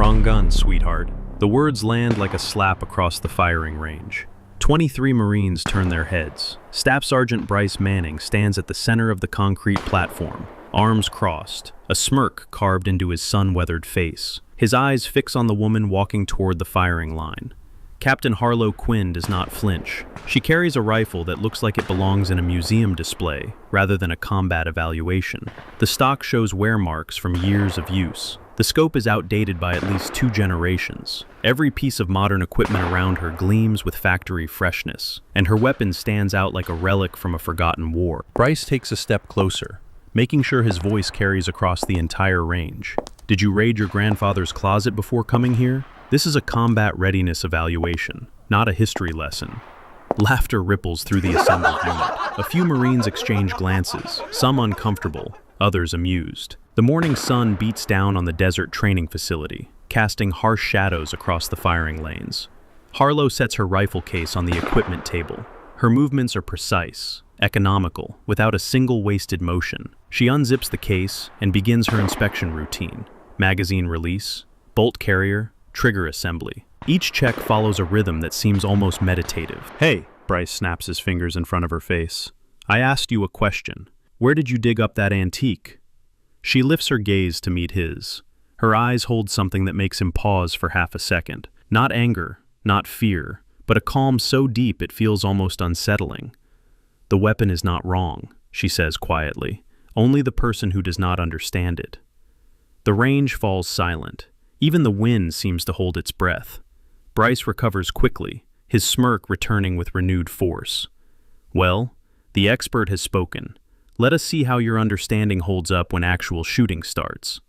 Wrong gun, sweetheart. The words land like a slap across the firing range. 23 Marines turn their heads. Staff Sergeant Bryce Manning stands at the center of the concrete platform, arms crossed, a smirk carved into his sun-weathered face. His eyes fix on the woman walking toward the firing line. Captain Harlow Quinn does not flinch. She carries a rifle that looks like it belongs in a museum display, rather than a combat evaluation. The stock shows wear marks from years of use. The scope is outdated by at least 2 generations. Every piece of modern equipment around her gleams with factory freshness, and her weapon stands out like a relic from a forgotten war. Bryce takes a step closer, making sure his voice carries across the entire range. Did you raid your grandfather's closet before coming here? This is a combat readiness evaluation, not a history lesson. Laughter ripples through the assembled unit. A few Marines exchange glances, some uncomfortable, others amused. The morning sun beats down on the desert training facility, casting harsh shadows across the firing lanes. Harlow sets her rifle case on the equipment table. Her movements are precise, economical, without a single wasted motion. She unzips the case and begins her inspection routine. Magazine release, bolt carrier, trigger assembly. Each check follows a rhythm that seems almost meditative. Hey, Bryce snaps his fingers in front of her face. I asked you a question. Where did you dig up that antique? She lifts her gaze to meet his. Her eyes hold something that makes him pause for half a second. Not anger, not fear, but a calm so deep it feels almost unsettling. The weapon is not wrong, she says quietly. Only the person who does not understand it. The range falls silent. Even the wind seems to hold its breath. Bryce recovers quickly, his smirk returning with renewed force. Well, the expert has spoken. Let us see how your understanding holds up when actual shooting starts.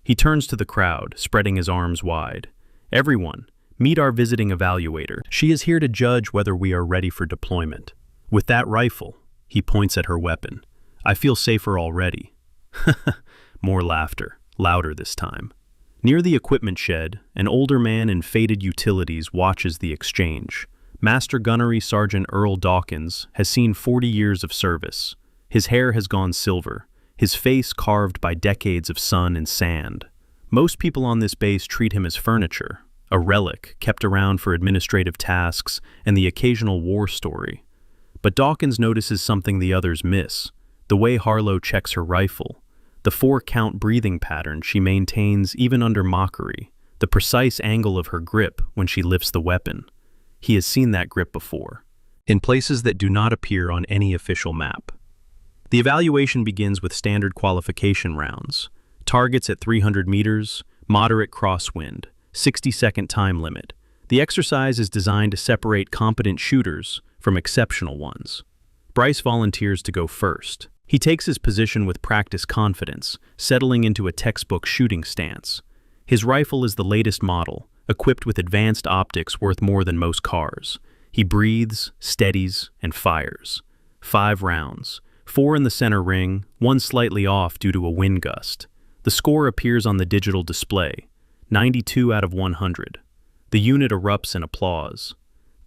He turns to the crowd, spreading his arms wide. Everyone, meet our visiting evaluator. She is here to judge whether we are ready for deployment. With that rifle, he points at her weapon. I feel safer already. More laughter, louder this time. Near the equipment shed, an older man in faded utilities watches the exchange. Master Gunnery Sergeant Earl Dawkins has seen 40 years of service. His hair has gone silver, his face carved by decades of sun and sand. Most people on this base treat him as furniture, a relic kept around for administrative tasks and the occasional war story. But Dawkins notices something the others miss, the way Harlow checks her rifle. The 4-count breathing pattern she maintains even under mockery, the precise angle of her grip when she lifts the weapon. He has seen that grip before, in places that do not appear on any official map. The evaluation begins with standard qualification rounds, targets at 300 meters, moderate crosswind, 60-second time limit. The exercise is designed to separate competent shooters from exceptional ones. Bryce volunteers to go first. He takes his position with practiced confidence, settling into a textbook shooting stance. His rifle is the latest model, equipped with advanced optics worth more than most cars. He breathes, steadies, and fires. 5 rounds, 4 in the center ring, 1 slightly off due to a wind gust. The score appears on the digital display, 92 out of 100. The unit erupts in applause.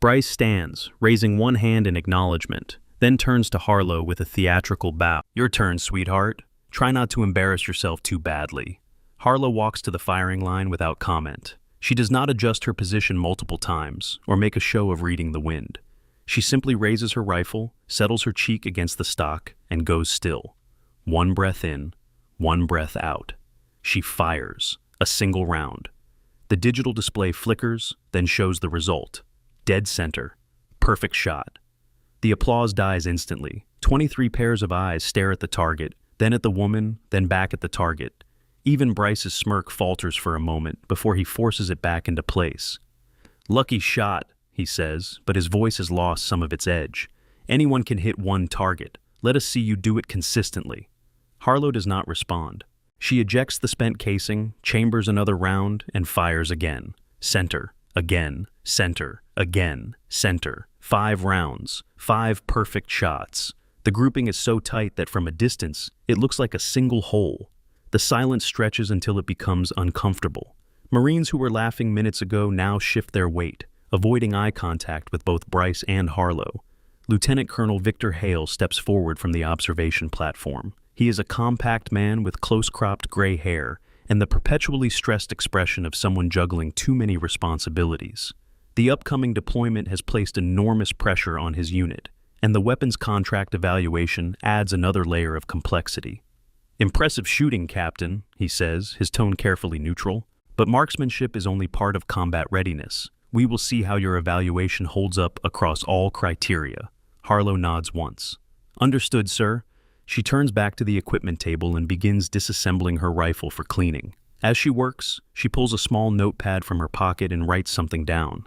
Bryce stands, raising one hand in acknowledgement, then turns to Harlow with a theatrical bow. Your turn, sweetheart. Try not to embarrass yourself too badly. Harlow walks to the firing line without comment. She does not adjust her position multiple times or make a show of reading the wind. She simply raises her rifle, settles her cheek against the stock, and goes still. 1 breath in, 1 breath out. She fires, a single round. The digital display flickers, then shows the result. Dead center. Perfect shot. The applause dies instantly. 23 pairs of eyes stare at the target, then at the woman, then back at the target. Even Bryce's smirk falters for a moment before he forces it back into place. Lucky shot, he says, but his voice has lost some of its edge. Anyone can hit 1 target. Let us see you do it consistently. Harlow does not respond. She ejects the spent casing, chambers another round, and fires again. Center, again, center, again, center. 5 rounds, 5 perfect shots. The grouping is so tight that from a distance, it looks like a single hole. The silence stretches until it becomes uncomfortable. Marines who were laughing minutes ago now shift their weight, avoiding eye contact with both Bryce and Harlow. Lieutenant Colonel Victor Hale steps forward from the observation platform. He is a compact man with close-cropped gray hair and the perpetually stressed expression of someone juggling too many responsibilities. The upcoming deployment has placed enormous pressure on his unit, and the weapons contract evaluation adds another layer of complexity. "Impressive shooting, Captain," he says, his tone carefully neutral. "But marksmanship is only part of combat readiness. We will see how your evaluation holds up across all criteria." Harlow nods once. "Understood, sir." She turns back to the equipment table and begins disassembling her rifle for cleaning. As she works, she pulls a small notepad from her pocket and writes something down.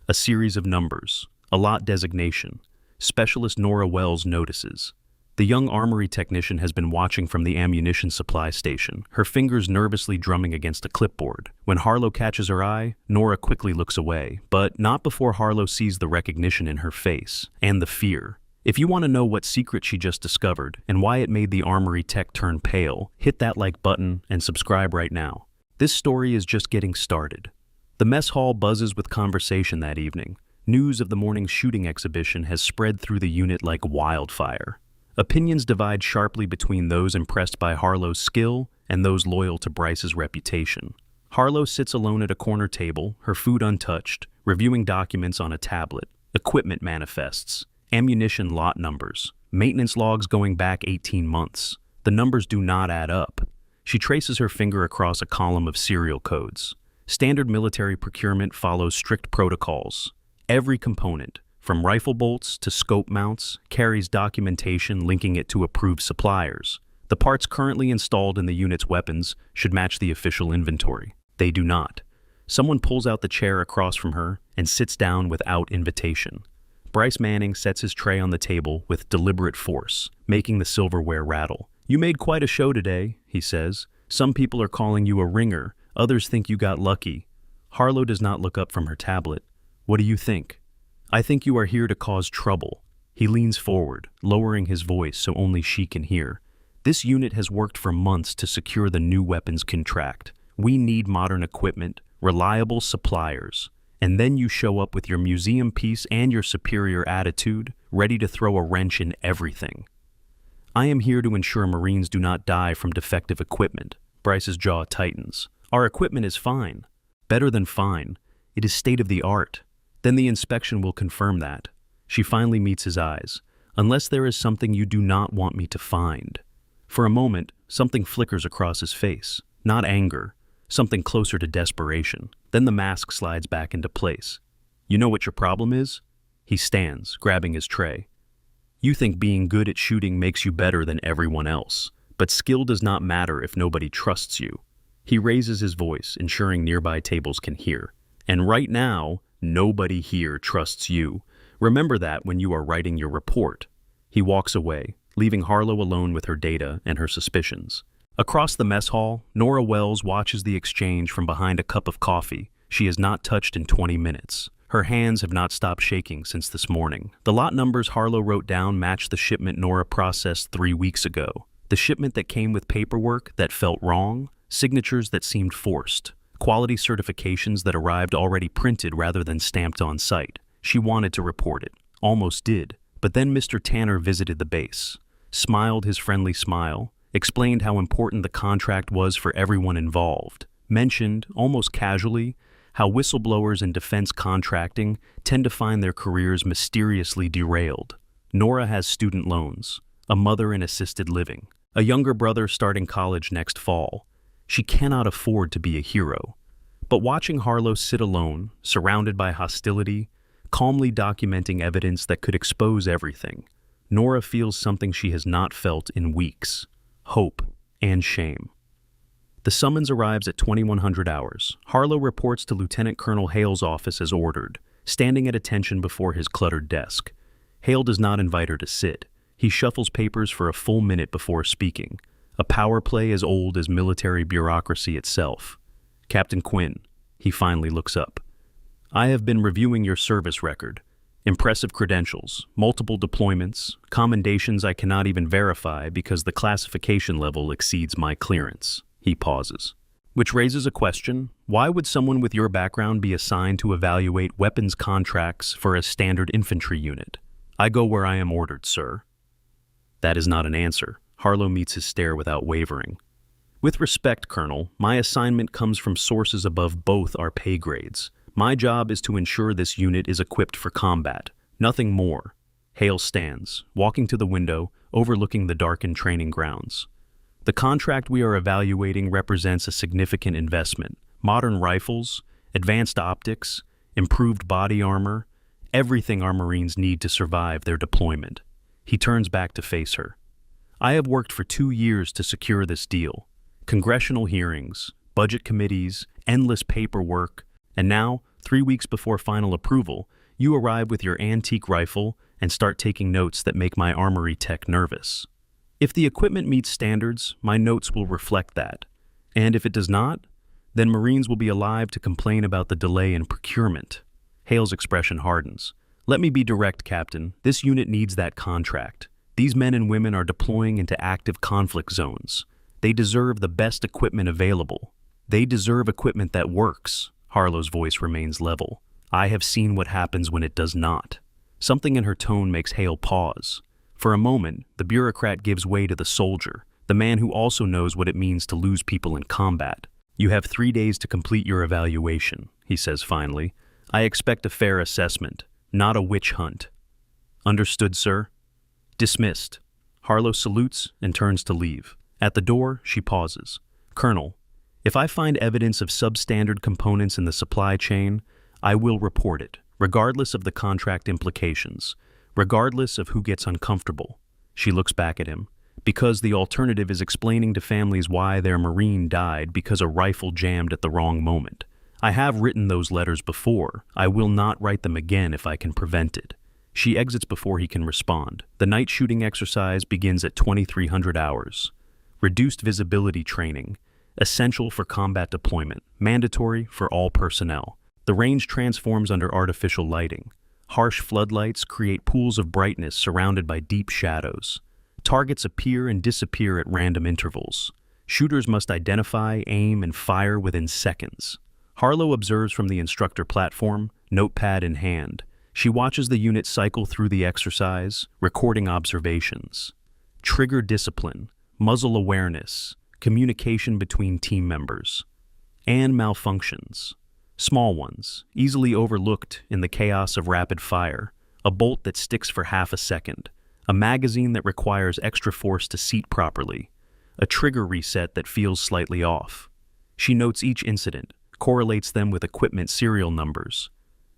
A series of numbers, a lot designation. Specialist Nora Wells notices. The young armory technician has been watching from the ammunition supply station, her fingers nervously drumming against a clipboard. When Harlow catches her eye, Nora quickly looks away, but not before Harlow sees the recognition in her face, and the fear. If you want to know what secret she just discovered, and why it made the armory tech turn pale, hit that like button and subscribe right now. This story is just getting started. The mess hall buzzes with conversation that evening. News of the morning's shooting exhibition has spread through the unit like wildfire. Opinions divide sharply between those impressed by Harlow's skill and those loyal to Bryce's reputation. Harlow sits alone at a corner table, her food untouched, reviewing documents on a tablet, equipment manifests, ammunition lot numbers, maintenance logs going back 18 months. The numbers do not add up. She traces her finger across a column of serial codes. Standard military procurement follows strict protocols. Every component, from rifle bolts to scope mounts, carries documentation linking it to approved suppliers. The parts currently installed in the unit's weapons should match the official inventory. They do not. Someone pulls out the chair across from her and sits down without invitation. Bryce Manning sets his tray on the table with deliberate force, making the silverware rattle. "You made quite a show today," he says. "Some people are calling you a ringer, others think you got lucky." Harlow does not look up from her tablet. "What do you think?" "I think you are here to cause trouble." He leans forward, lowering his voice so only she can hear. "This unit has worked for months to secure the new weapons contract. We need modern equipment, reliable suppliers. And then you show up with your museum piece and your superior attitude, ready to throw a wrench in everything." "I am here to ensure Marines do not die from defective equipment." Bryce's jaw tightens. "Our equipment is fine. Better than fine. It is state-of-the-art. Then the inspection will confirm that." She finally meets his eyes. "Unless there is something you do not want me to find." For a moment, something flickers across his face. Not anger, something closer to desperation. Then the mask slides back into place. "You know what your problem is?" He stands, grabbing his tray. "You think being good at shooting makes you better than everyone else, but skill does not matter if nobody trusts you." He raises his voice, ensuring nearby tables can hear. "And right now, nobody here trusts you. Remember that when you are writing your report." He walks away, leaving Harlow alone with her data and her suspicions. Across the mess hall, Nora Wells watches the exchange from behind a cup of coffee she has not touched in 20 minutes. Her hands have not stopped shaking since this morning. The lot numbers Harlow wrote down match the shipment Nora processed 3 weeks ago. The shipment that came with paperwork that felt wrong, signatures that seemed forced, quality certifications that arrived already printed rather than stamped on site. She wanted to report it, almost did, but then Mr. Tanner visited the base, smiled his friendly smile, explained how important the contract was for everyone involved, mentioned, almost casually, how whistleblowers in defense contracting tend to find their careers mysteriously derailed. Nora has student loans, a mother in assisted living, a younger brother starting college next fall. She cannot afford to be a hero. But watching Harlow sit alone, surrounded by hostility, calmly documenting evidence that could expose everything, Nora feels something she has not felt in weeks: hope and shame. The summons arrives at 2100 hours. Harlow reports to Lieutenant Colonel Hale's office as ordered, standing at attention before his cluttered desk. Hale does not invite her to sit. He shuffles papers for a full minute before speaking, a power play as old as military bureaucracy itself. "Captain Quinn," he finally looks up. "I have been reviewing your service record. Impressive credentials, multiple deployments, commendations I cannot even verify because the classification level exceeds my clearance." He pauses. "Which raises a question. Why would someone with your background be assigned to evaluate weapons contracts for a standard infantry unit?" "I go where I am ordered, sir." That is not an answer. Harlow meets his stare without wavering. With respect, Colonel, my assignment comes from sources above both our pay grades. My job is to ensure this unit is equipped for combat. Nothing more. Hale stands, walking to the window, overlooking the darkened training grounds. The contract we are evaluating represents a significant investment. Modern rifles, advanced optics, improved body armor, everything our Marines need to survive their deployment. He turns back to face her. I have worked for 2 years to secure this deal. Congressional hearings, budget committees, endless paperwork, and now, 3 weeks before final approval, you arrive with your antique rifle and start taking notes that make my armory tech nervous. If the equipment meets standards, my notes will reflect that. And if it does not, then Marines will be alive to complain about the delay in procurement. Hale's expression hardens. Let me be direct, Captain. This unit needs that contract. These men and women are deploying into active conflict zones. They deserve the best equipment available. They deserve equipment that works. Harlow's voice remains level. I have seen what happens when it does not. Something in her tone makes Hale pause. For a moment, the bureaucrat gives way to the soldier, the man who also knows what it means to lose people in combat. You have 3 days to complete your evaluation, he says finally. I expect a fair assessment, not a witch hunt. Understood, sir? Dismissed. Harlow salutes and turns to leave. At the door, she pauses. Colonel, if I find evidence of substandard components in the supply chain, I will report it, regardless of the contract implications, regardless of who gets uncomfortable. She looks back at him. Because the alternative is explaining to families why their Marine died because a rifle jammed at the wrong moment. I have written those letters before. I will not write them again if I can prevent it. She exits before he can respond. The night shooting exercise begins at 2300 hours. Reduced visibility training, essential for combat deployment, mandatory for all personnel. The range transforms under artificial lighting. Harsh floodlights create pools of brightness surrounded by deep shadows. Targets appear and disappear at random intervals. Shooters must identify, aim, and fire within seconds. Harlow observes from the instructor platform, notepad in hand. She watches the unit cycle through the exercise, recording observations. Trigger discipline, muzzle awareness, communication between team members. And malfunctions. Small ones, easily overlooked in the chaos of rapid fire. A bolt that sticks for half a second. A magazine that requires extra force to seat properly. A trigger reset that feels slightly off. She notes each incident, correlates them with equipment serial numbers.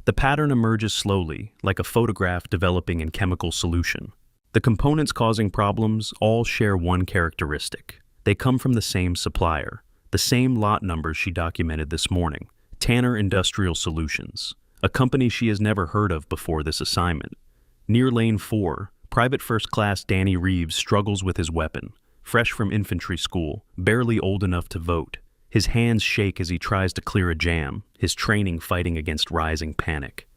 The pattern emerges slowly, like a photograph developing in chemical solution. The components causing problems all share one characteristic. They come from the same supplier, the same lot numbers she documented this morning, Tanner Industrial Solutions, a company she has never heard of before this assignment. Near Lane 4, Private First Class Danny Reeves struggles with his weapon, fresh from infantry school, barely old enough to vote. His hands shake as he tries to clear a jam, his training fighting against rising panic.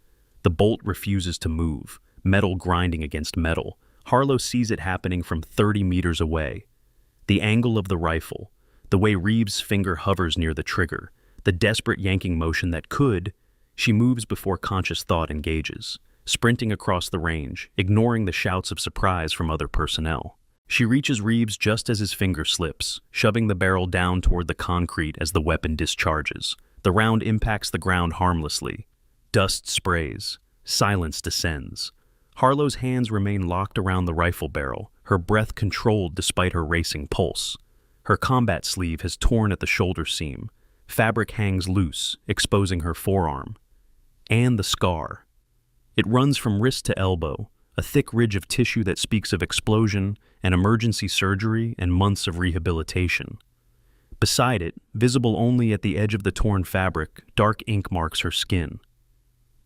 The bolt refuses to move, metal grinding against metal. Harlow sees it happening from 30 meters away. The angle of the rifle, the way Reeves' finger hovers near the trigger, the desperate yanking motion that could, she moves before conscious thought engages, sprinting across the range, ignoring the shouts of surprise from other personnel. She reaches Reeves just as his finger slips, shoving the barrel down toward the concrete as the weapon discharges. The round impacts the ground harmlessly. Dust sprays. Silence descends. Harlow's hands remain locked around the rifle barrel, her breath controlled despite her racing pulse. Her combat sleeve has torn at the shoulder seam. Fabric hangs loose, exposing her forearm. And the scar. It runs from wrist to elbow, a thick ridge of tissue that speaks of explosion and emergency surgery and months of rehabilitation. Beside it, visible only at the edge of the torn fabric, dark ink marks her skin.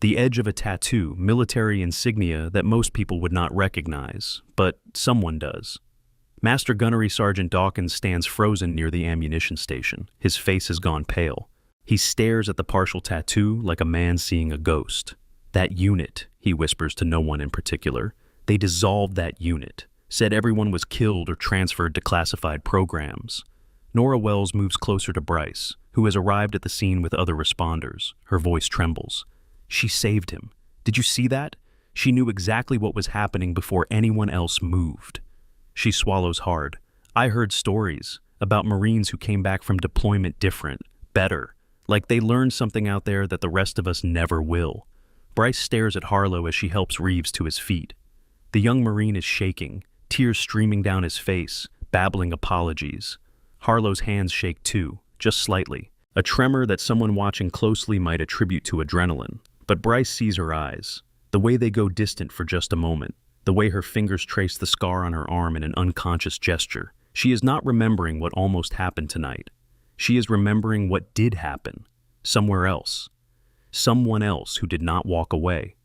The edge of a tattoo, military insignia that most people would not recognize, but someone does. Master Gunnery Sergeant Dawkins stands frozen near the ammunition station. His face has gone pale. He stares at the partial tattoo like a man seeing a ghost. That unit, he whispers to no one in particular. They dissolved that unit, said everyone was killed or transferred to classified programs. Nora Wells moves closer to Bryce, who has arrived at the scene with other responders. Her voice trembles. She saved him. Did you see that? She knew exactly what was happening before anyone else moved. She swallows hard. I heard stories. about Marines who came back from deployment different, better, like they learned something out there that the rest of us never will. Bryce stares at Harlow as she helps Reeves to his feet. The young Marine is shaking, tears streaming down his face, babbling apologies. Harlow's hands shake too, just slightly, a tremor that someone watching closely might attribute to adrenaline. But Bryce sees her eyes, the way they go distant for just a moment, the way her fingers trace the scar on her arm in an unconscious gesture. She is not remembering what almost happened tonight. She is remembering what did happen, somewhere else. Someone else who did not walk away.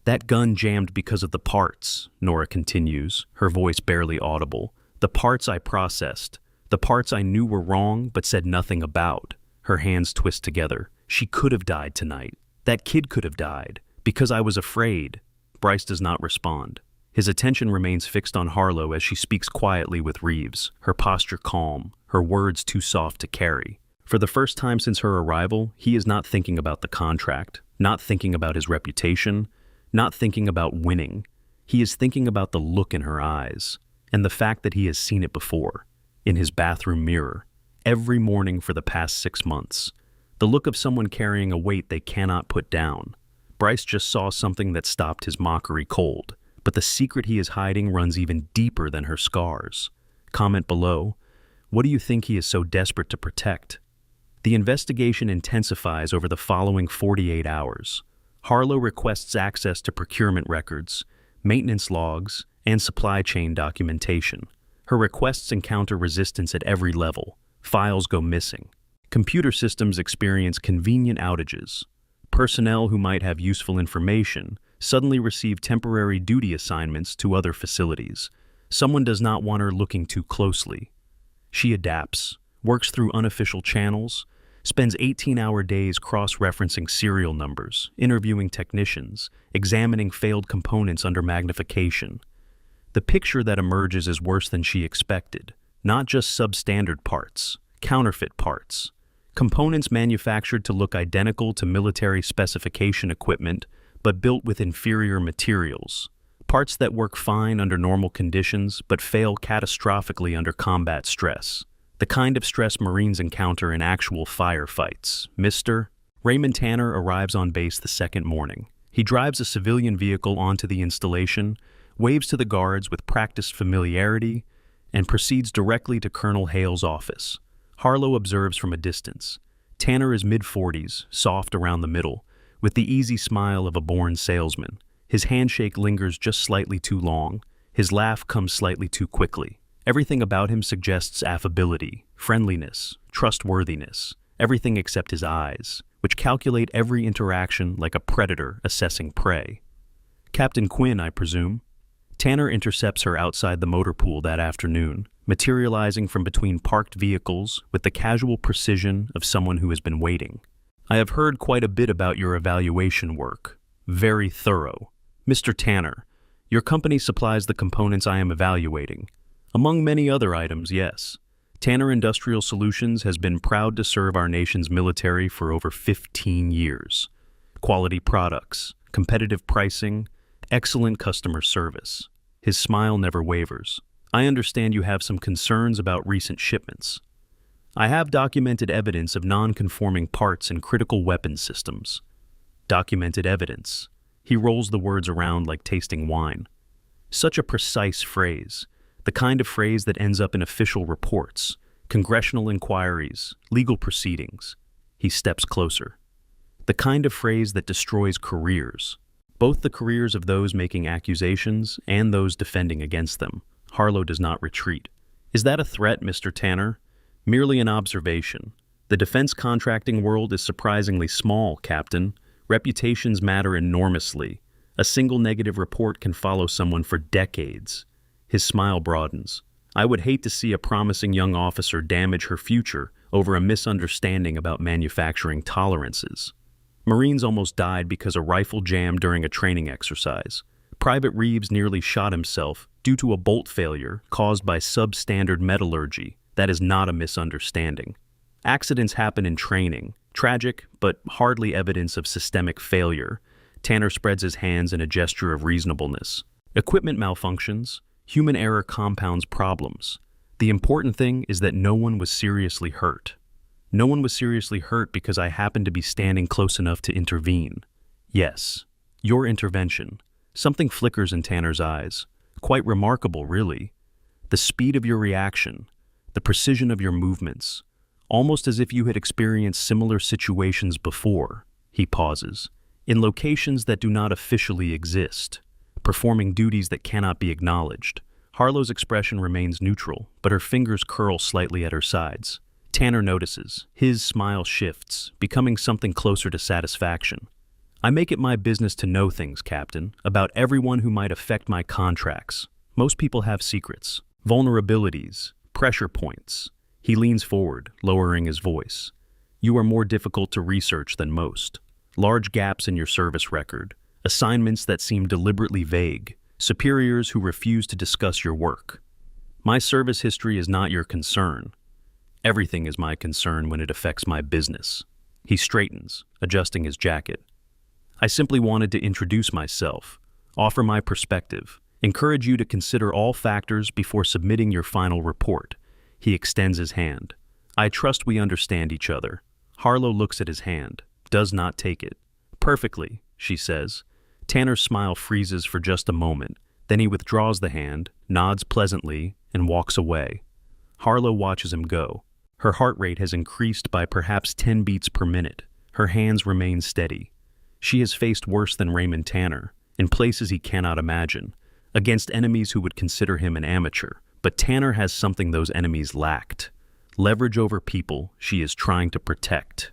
That gun jammed because of the parts, Nora continues, her voice barely audible. The parts I processed. The parts I knew were wrong but said nothing about. Her hands twist together. She could have died tonight. That kid could have died. Because I was afraid. Bryce does not respond. His attention remains fixed on Harlow as she speaks quietly with Reeves, her posture calm, her words too soft to carry. For the first time since her arrival, he is not thinking about the contract, not thinking about his reputation, not thinking about winning. He is thinking about the look in her eyes, and the fact that he has seen it before, in his bathroom mirror, every morning for the past 6 months. The look of someone carrying a weight they cannot put down. Bryce just saw something that stopped his mockery cold, but the secret he is hiding runs even deeper than her scars. Comment below, what do you think he is so desperate to protect? The investigation intensifies over the following 48 hours. Harlow requests access to procurement records, maintenance logs, and supply chain documentation. Her requests encounter resistance at every level. Files go missing. Computer systems experience convenient outages. Personnel who might have useful information suddenly receive temporary duty assignments to other facilities. Someone does not want her looking too closely. She adapts, works through unofficial channels, spends 18-hour days cross-referencing serial numbers, interviewing technicians, examining failed components under magnification. The picture that emerges is worse than she expected. Not just substandard parts, counterfeit parts. Components manufactured to look identical to military specification equipment, but built with inferior materials. Parts that work fine under normal conditions, but fail catastrophically under combat stress. The kind of stress Marines encounter in actual firefights. Mr. Raymond Tanner arrives on base the second morning. He drives a civilian vehicle onto the installation, waves to the guards with practiced familiarity, and proceeds directly to Colonel Hale's office. Harlow observes from a distance. Tanner is mid-40s, soft around the middle, with the easy smile of a born salesman. His handshake lingers just slightly too long. His laugh comes slightly too quickly. Everything about him suggests affability, friendliness, trustworthiness, everything except his eyes, which calculate every interaction like a predator assessing prey. Captain Quinn, I presume? Tanner intercepts her outside the motor pool that afternoon, materializing from between parked vehicles with the casual precision of someone who has been waiting. I have heard quite a bit about your evaluation work. Very thorough. Mr. Tanner, your company supplies the components I am evaluating. Among many other items, yes. Tanner Industrial Solutions has been proud to serve our nation's military for over 15 years. Quality products, competitive pricing, excellent customer service. His smile never wavers. I understand you have some concerns about recent shipments. I have documented evidence of non-conforming parts in critical weapon systems. Documented evidence. He rolls the words around like tasting wine. Such a precise phrase. The kind of phrase that ends up in official reports, congressional inquiries, legal proceedings. He steps closer. The kind of phrase that destroys careers, both the careers of those making accusations and those defending against them. Harlow does not retreat. Is that a threat, Mr. Tanner? Merely an observation. The defense contracting world is surprisingly small, Captain. Reputations matter enormously. A single negative report can follow someone for decades. His smile broadens. I would hate to see a promising young officer damage her future over a misunderstanding about manufacturing tolerances. Marines almost died because a rifle jammed during a training exercise. Private Reeves nearly shot himself due to a bolt failure caused by substandard metallurgy. That is not a misunderstanding. Accidents happen in training. Tragic, but hardly evidence of systemic failure. Tanner spreads his hands in a gesture of reasonableness. Equipment malfunctions. Human error compounds problems. The important thing is that no one was seriously hurt. No one was seriously hurt because I happened to be standing close enough to intervene. Yes, your intervention. Something flickers in Tanner's eyes. Quite remarkable, really. The speed of your reaction, the precision of your movements, almost as if you had experienced similar situations before. He pauses. In locations that do not officially exist, performing duties that cannot be acknowledged. Harlow's expression remains neutral, but her fingers curl slightly at her sides. Tanner notices. His smile shifts, becoming something closer to satisfaction. I make it my business to know things, Captain, about everyone who might affect my contracts. Most people have secrets, vulnerabilities, pressure points. He leans forward, lowering his voice. You are more difficult to research than most. Large gaps in your service record, assignments that seem deliberately vague, superiors who refuse to discuss your work. My service history is not your concern. Everything is my concern when it affects my business. He straightens, adjusting his jacket. I simply wanted to introduce myself, offer my perspective, encourage you to consider all factors before submitting your final report. He extends his hand. I trust we understand each other. Harlow looks at his hand, does not take it. Perfectly, she says. Tanner's smile freezes for just a moment, then he withdraws the hand, nods pleasantly, and walks away. Harlow watches him go. Her heart rate has increased by perhaps 10 beats per minute. Her hands remain steady. She has faced worse than Raymond Tanner, in places he cannot imagine, against enemies who would consider him an amateur. But Tanner has something those enemies lacked. Leverage over people she is trying to protect.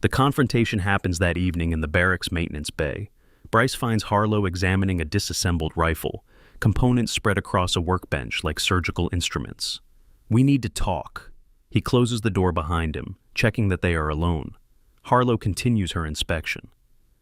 The confrontation happens that evening in the barracks maintenance bay. Bryce finds Harlow examining a disassembled rifle, components spread across a workbench like surgical instruments. We need to talk. He closes the door behind him, checking that they are alone. Harlow continues her inspection.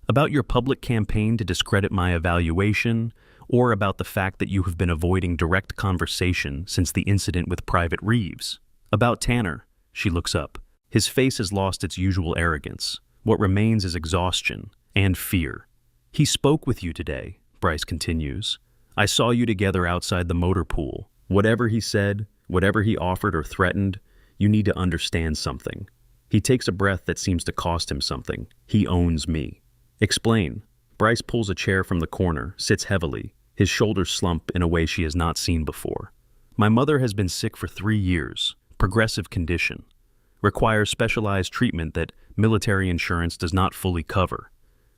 About your public campaign to discredit my evaluation, or about the fact that you have been avoiding direct conversation since the incident with Private Reeves. About Tanner. She looks up. His face has lost its usual arrogance. What remains is exhaustion and fear. He spoke with you today, Bryce continues. I saw you together outside the motor pool. Whatever he said, whatever he offered or threatened, you need to understand something. He takes a breath that seems to cost him something. He owns me. Explain. Bryce pulls a chair from the corner, sits heavily. His shoulders slump in a way she has not seen before. My mother has been sick for 3 years. Progressive condition. Requires specialized treatment that military insurance does not fully cover.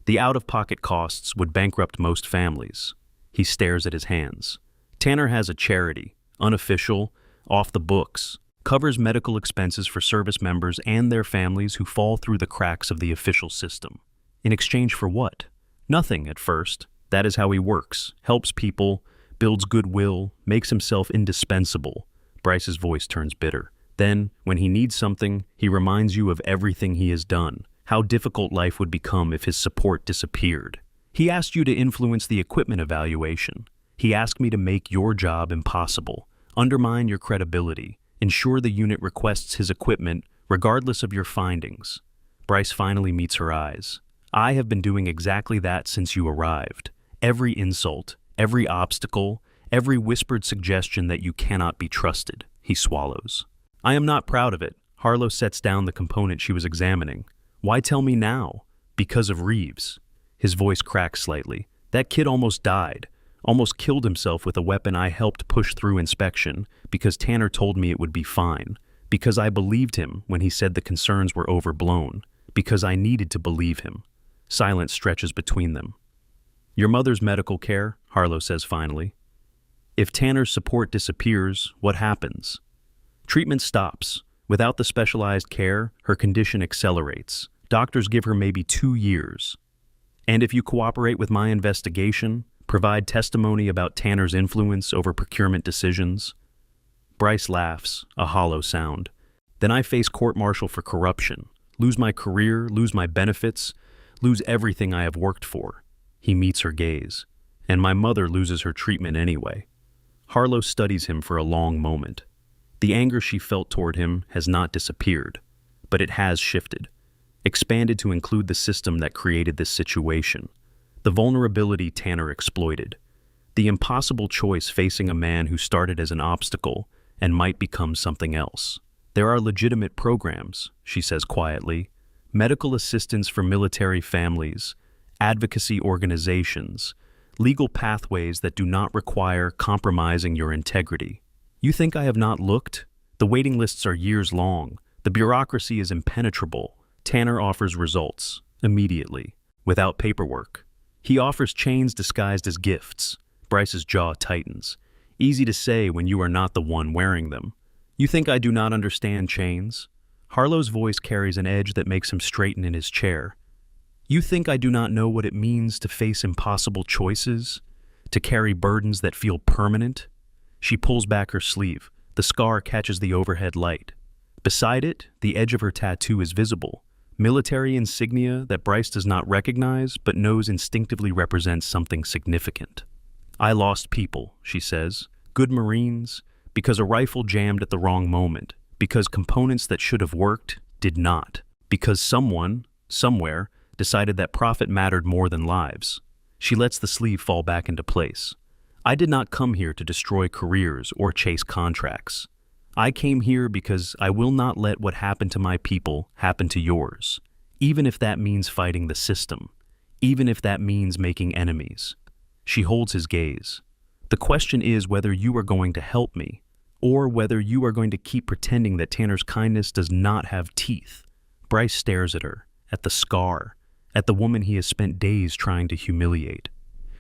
The out-of-pocket costs would bankrupt most families. He stares at his hands. Tanner has a charity, unofficial, off the books, covers medical expenses for service members and their families who fall through the cracks of the official system. In exchange for what? Nothing at first. That is how he works, helps people, builds goodwill, makes himself indispensable. Bryce's voice turns bitter. Then, when he needs something, he reminds you of everything he has done, how difficult life would become if his support disappeared. He asked you to influence the equipment evaluation. He asked me to make your job impossible, undermine your credibility, ensure the unit requests his equipment regardless of your findings. Bryce finally meets her eyes. I have been doing exactly that since you arrived. Every insult, every obstacle, every whispered suggestion that you cannot be trusted. He swallows. I am not proud of it. Harlow sets down the component she was examining. Why tell me now? Because of Reeves. His voice cracks slightly. That kid almost died. Almost killed himself with a weapon I helped push through inspection because Tanner told me it would be fine. Because I believed him when he said the concerns were overblown. Because I needed to believe him. Silence stretches between them. Your mother's medical care, Harlow says finally. If Tanner's support disappears, what happens? Treatment stops. Without the specialized care, her condition accelerates. Doctors give her maybe 2 years. And if you cooperate with my investigation, provide testimony about Tanner's influence over procurement decisions. Bryce laughs, a hollow sound. Then I face court-martial for corruption, lose my career, lose my benefits, lose everything I have worked for. He meets her gaze. And my mother loses her treatment anyway. Harlow studies him for a long moment. The anger she felt toward him has not disappeared, but it has shifted, expanded to include the system that created this situation, the vulnerability Tanner exploited, the impossible choice facing a man who started as an obstacle and might become something else. There are legitimate programs, she says quietly, medical assistance for military families, advocacy organizations, legal pathways that do not require compromising your integrity. You think I have not looked? The waiting lists are years long. The bureaucracy is impenetrable. Tanner offers results, immediately, without paperwork. He offers chains disguised as gifts. Bryce's jaw tightens. Easy to say when you are not the one wearing them. You think I do not understand chains? Harlow's voice carries an edge that makes him straighten in his chair. You think I do not know what it means to face impossible choices? To carry burdens that feel permanent? She pulls back her sleeve. The scar catches the overhead light. Beside it, the edge of her tattoo is visible. Military insignia that Bryce does not recognize but knows instinctively represents something significant. I lost people, she says. Good Marines, because a rifle jammed at the wrong moment. Because components that should have worked did not. Because someone, somewhere, decided that profit mattered more than lives. She lets the sleeve fall back into place. I did not come here to destroy careers or chase contracts. I came here because I will not let what happened to my people happen to yours, even if that means fighting the system, even if that means making enemies. She holds his gaze. The question is whether you are going to help me, or whether you are going to keep pretending that Tanner's kindness does not have teeth. Bryce stares at her, at the scar, at the woman he has spent days trying to humiliate.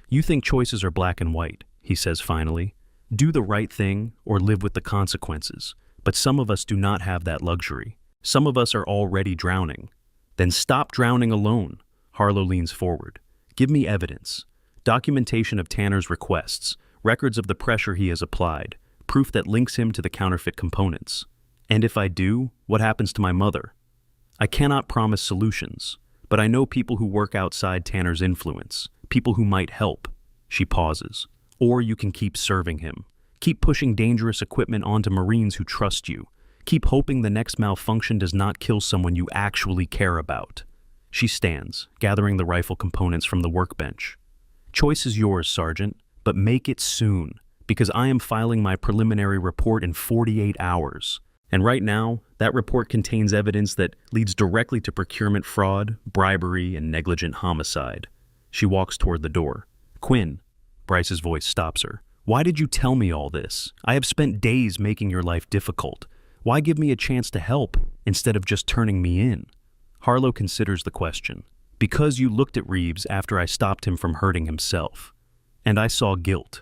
You think choices are black and white, he says finally. Do the right thing or live with the consequences. But some of us do not have that luxury. Some of us are already drowning. Then stop drowning alone. Harlow leans forward. Give me evidence. Documentation of Tanner's requests, records of the pressure he has applied, proof that links him to the counterfeit components. And if I do, what happens to my mother? I cannot promise solutions, but I know people who work outside Tanner's influence, people who might help. She pauses. Or you can keep serving him. Keep pushing dangerous equipment onto Marines who trust you. Keep hoping the next malfunction does not kill someone you actually care about. She stands, gathering the rifle components from the workbench. Choice is yours, Sergeant, but make it soon, because I am filing my preliminary report in 48 hours. And right now, that report contains evidence that leads directly to procurement fraud, bribery, and negligent homicide. She walks toward the door. Quinn. Bryce's voice stops her. Why did you tell me all this? I have spent days making your life difficult. Why give me a chance to help instead of just turning me in? Harlow considers the question. Because you looked at Reeves after I stopped him from hurting himself. And I saw guilt.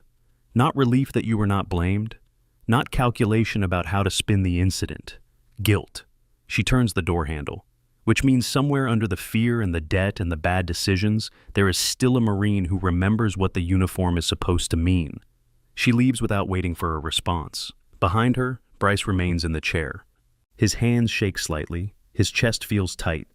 Not relief that you were not blamed. Not calculation about how to spin the incident. Guilt. She turns the door handle. Which means somewhere under the fear and the debt and the bad decisions, there is still a Marine who remembers what the uniform is supposed to mean. She leaves without waiting for a response. Behind her, Bryce remains in the chair. His hands shake slightly, his chest feels tight.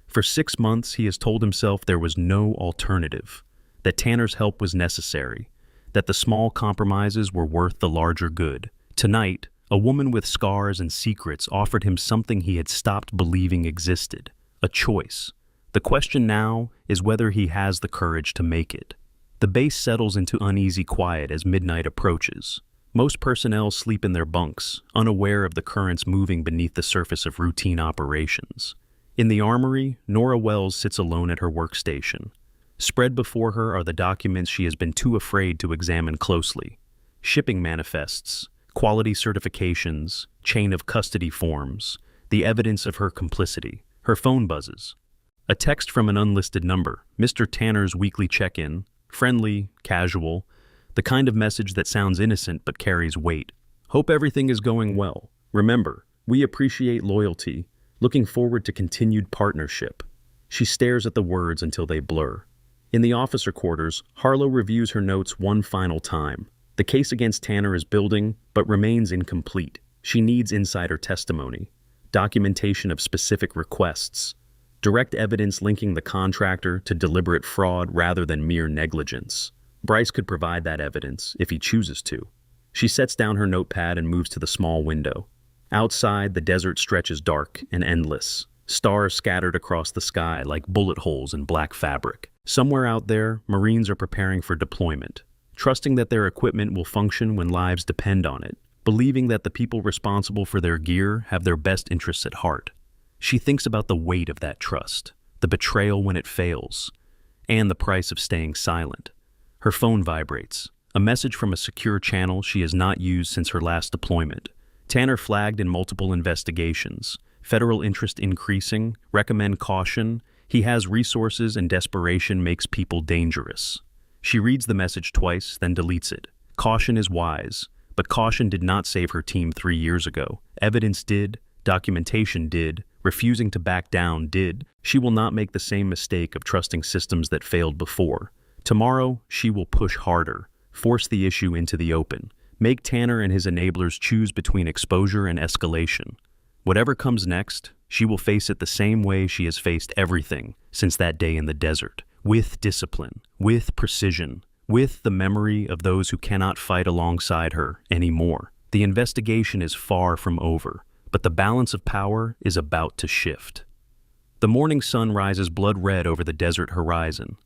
For 6 months, he has told himself there was no alternative, that Tanner's help was necessary, that the small compromises were worth the larger good. Tonight, a woman with scars and secrets offered him something he had stopped believing existed, a choice. The question now is whether he has the courage to make it. The base settles into uneasy quiet as midnight approaches. Most personnel sleep in their bunks, unaware of the currents moving beneath the surface of routine operations. In the armory, Nora Wells sits alone at her workstation. Spread before her are the documents she has been too afraid to examine closely. Shipping manifests, quality certifications, chain of custody forms, the evidence of her complicity. Her phone buzzes. A text from an unlisted number, Mr. Tanner's weekly check-in, friendly, casual, the kind of message that sounds innocent but carries weight. Hope everything is going well. Remember, we appreciate loyalty, looking forward to continued partnership. She stares at the words until they blur. In the officer quarters, Harlow reviews her notes one final time. The case against Tanner is building, but remains incomplete. She needs insider testimony, documentation of specific requests, direct evidence linking the contractor to deliberate fraud rather than mere negligence. Bryce could provide that evidence if he chooses to. She sets down her notepad and moves to the small window. Outside, the desert stretches dark and endless, stars scattered across the sky like bullet holes in black fabric. Somewhere out there, Marines are preparing for deployment, trusting that their equipment will function when lives depend on it, believing that the people responsible for their gear have their best interests at heart. She thinks about the weight of that trust, the betrayal when it fails, and the price of staying silent. Her phone vibrates, a message from a secure channel she has not used since her last deployment. Tanner flagged in multiple investigations. Federal interest increasing, recommend caution. He has resources and desperation makes people dangerous. She reads the message twice, then deletes it. Caution is wise, but caution did not save her team 3 years ago. Evidence did, documentation did, refusing to back down did. She will not make the same mistake of trusting systems that failed before. Tomorrow, she will push harder, force the issue into the open, make Tanner and his enablers choose between exposure and escalation. Whatever comes next, she will face it the same way she has faced everything since that day in the desert, with discipline, with precision, with the memory of those who cannot fight alongside her anymore. The investigation is far from over, but the balance of power is about to shift. The morning sun rises blood red over the desert horizon.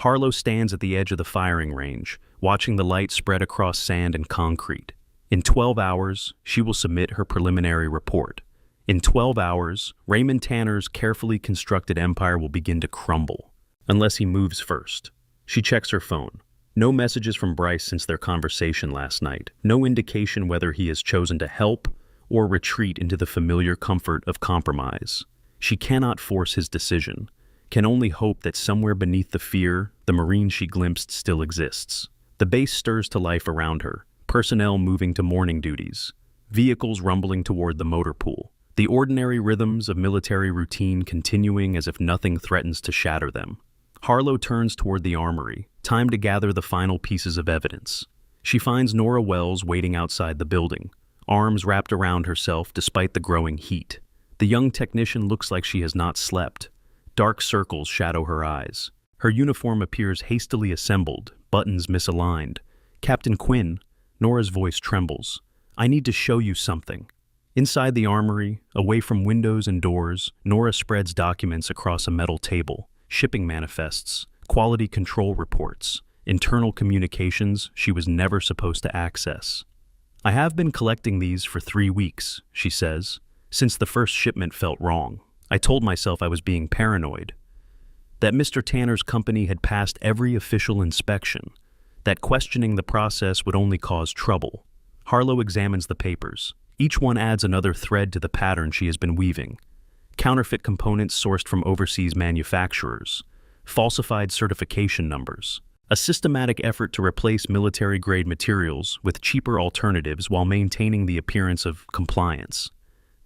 Harlow stands at the edge of the firing range, watching the light spread across sand and concrete. In 12 hours, she will submit her preliminary report. In 12 hours, Raymond Tanner's carefully constructed empire will begin to crumble, unless he moves first. She checks her phone. No messages from Bryce since their conversation last night. No indication whether he has chosen to help or retreat into the familiar comfort of compromise. She cannot force his decision, can only hope that somewhere beneath the fear, the Marine she glimpsed still exists. The base stirs to life around her, personnel moving to morning duties, vehicles rumbling toward the motor pool, the ordinary rhythms of military routine continuing as if nothing threatens to shatter them. Harlow turns toward the armory, time to gather the final pieces of evidence. She finds Nora Wells waiting outside the building, arms wrapped around herself despite the growing heat. The young technician looks like she has not slept. Dark circles shadow her eyes. Her uniform appears hastily assembled, buttons misaligned. "Captain Quinn," Nora's voice trembles. "I need to show you something." Inside the armory, away from windows and doors, Nora spreads documents across a metal table. Shipping manifests, quality control reports, internal communications she was never supposed to access. "I have been collecting these for 3 weeks," she says, "since the first shipment felt wrong. I told myself I was being paranoid. That Mr. Tanner's company had passed every official inspection, that questioning the process would only cause trouble." Harlow examines the papers. Each one adds another thread to the pattern she has been weaving. Counterfeit components sourced from overseas manufacturers, falsified certification numbers, a systematic effort to replace military-grade materials with cheaper alternatives while maintaining the appearance of compliance.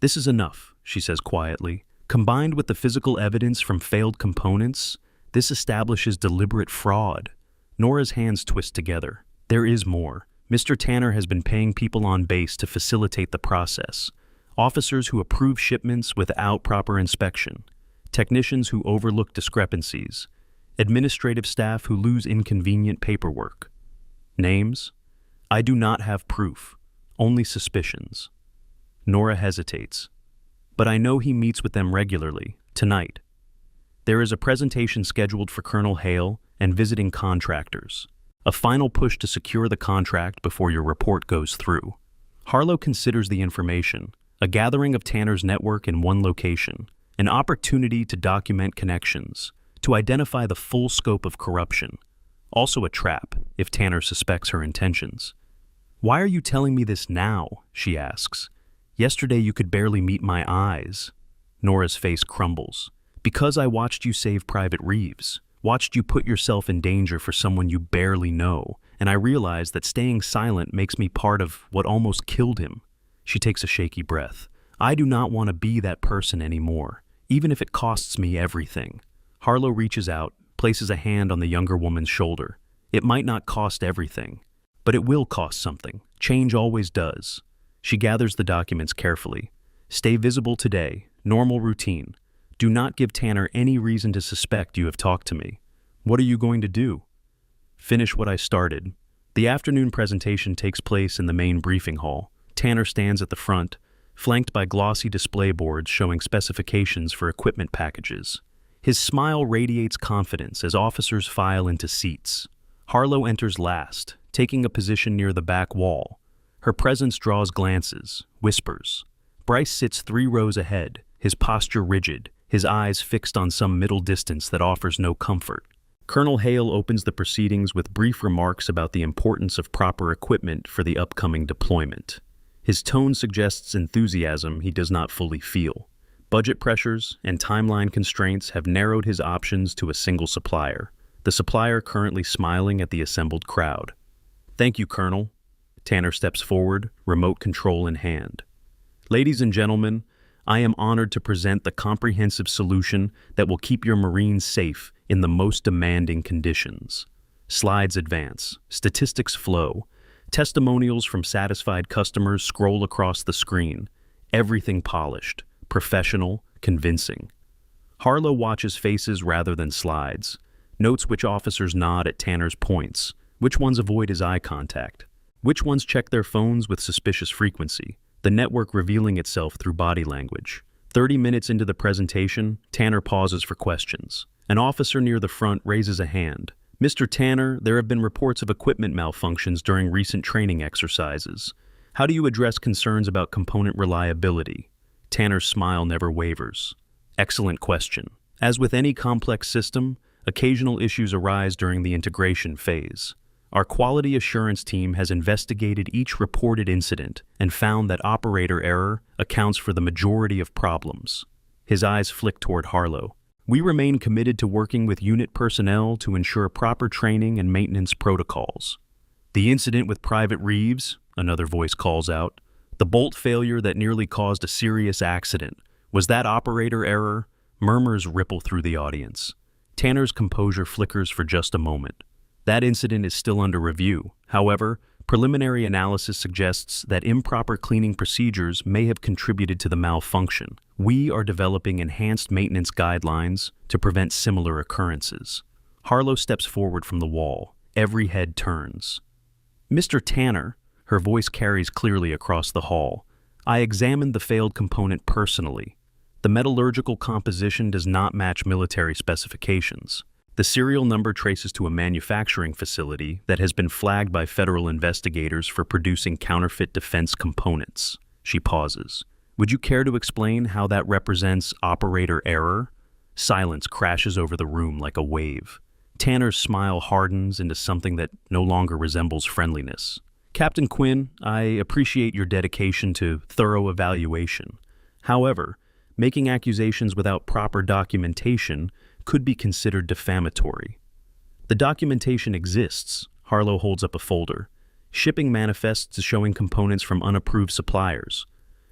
"This is enough," she says quietly. "Combined with the physical evidence from failed components, this establishes deliberate fraud." Nora's hands twist together. There is more. Mr. Tanner has been paying people on base to facilitate the process. Officers who approve shipments without proper inspection, technicians who overlook discrepancies, administrative staff who lose inconvenient paperwork. Names? "I do not have proof, only suspicions." Nora hesitates. "But I know he meets with them regularly, tonight. There is a presentation scheduled for Colonel Hale and visiting contractors. A final push to secure the contract before your report goes through." Harlow considers the information, a gathering of Tanner's network in one location, an opportunity to document connections, to identify the full scope of corruption, also a trap if Tanner suspects her intentions. "Why are you telling me this now?" she asks. "Yesterday you could barely meet my eyes." Nora's face crumbles. "Because I watched you save Private Reeves, watched you put yourself in danger for someone you barely know, and I realized that staying silent makes me part of what almost killed him." She takes a shaky breath. "I do not want to be that person anymore, even if it costs me everything." Harlow reaches out, places a hand on the younger woman's shoulder. "It might not cost everything, but it will cost something. Change always does." She gathers the documents carefully. "Stay visible today, normal routine. Do not give Tanner any reason to suspect you have talked to me." "What are you going to do?" "Finish what I started." The afternoon presentation takes place in the main briefing hall. Tanner stands at the front, flanked by glossy display boards showing specifications for equipment packages. His smile radiates confidence as officers file into seats. Harlow enters last, taking a position near the back wall. Her presence draws glances, whispers. Bryce sits 3 rows ahead, his posture rigid, his eyes fixed on some middle distance that offers no comfort. Colonel Hale opens the proceedings with brief remarks about the importance of proper equipment for the upcoming deployment. His tone suggests enthusiasm he does not fully feel. Budget pressures and timeline constraints have narrowed his options to a single supplier, the supplier currently smiling at the assembled crowd. "Thank you, Colonel." Tanner steps forward, remote control in hand. "Ladies and gentlemen, I am honored to present the comprehensive solution that will keep your Marines safe in the most demanding conditions." Slides advance, statistics flow, testimonials from satisfied customers scroll across the screen, everything polished, professional, convincing. Harlow watches faces rather than slides, notes which officers nod at Tanner's points, which ones avoid his eye contact, which ones check their phones with suspicious frequency, the network revealing itself through body language. 30 minutes into the presentation, Tanner pauses for questions. An officer near the front raises a hand. "Mr. Tanner, there have been reports of equipment malfunctions during recent training exercises. How do you address concerns about component reliability?" Tanner's smile never wavers. "Excellent question. As with any complex system, occasional issues arise during the integration phase. Our quality assurance team has investigated each reported incident and found that operator error accounts for the majority of problems." His eyes flick toward Harlow. "We remain committed to working with unit personnel to ensure proper training and maintenance protocols." "The incident with Private Reeves," another voice calls out, "the bolt failure that nearly caused a serious accident, was that operator error?" Murmurs ripple through the audience. Tanner's composure flickers for just a moment. "That incident is still under review. However, preliminary analysis suggests that improper cleaning procedures may have contributed to the malfunction. We are developing enhanced maintenance guidelines to prevent similar occurrences." Harlow steps forward from the wall. Every head turns. "Mr. Tanner," her voice carries clearly across the hall, "I examined the failed component personally. The metallurgical composition does not match military specifications. The serial number traces to a manufacturing facility that has been flagged by federal investigators for producing counterfeit defense components." She pauses. "Would you care to explain how that represents operator error?" Silence crashes over the room like a wave. Tanner's smile hardens into something that no longer resembles friendliness. "Captain Quinn, I appreciate your dedication to thorough evaluation. However, making accusations without proper documentation could be considered defamatory." "The documentation exists." Harlow holds up a folder. "Shipping manifests showing components from unapproved suppliers.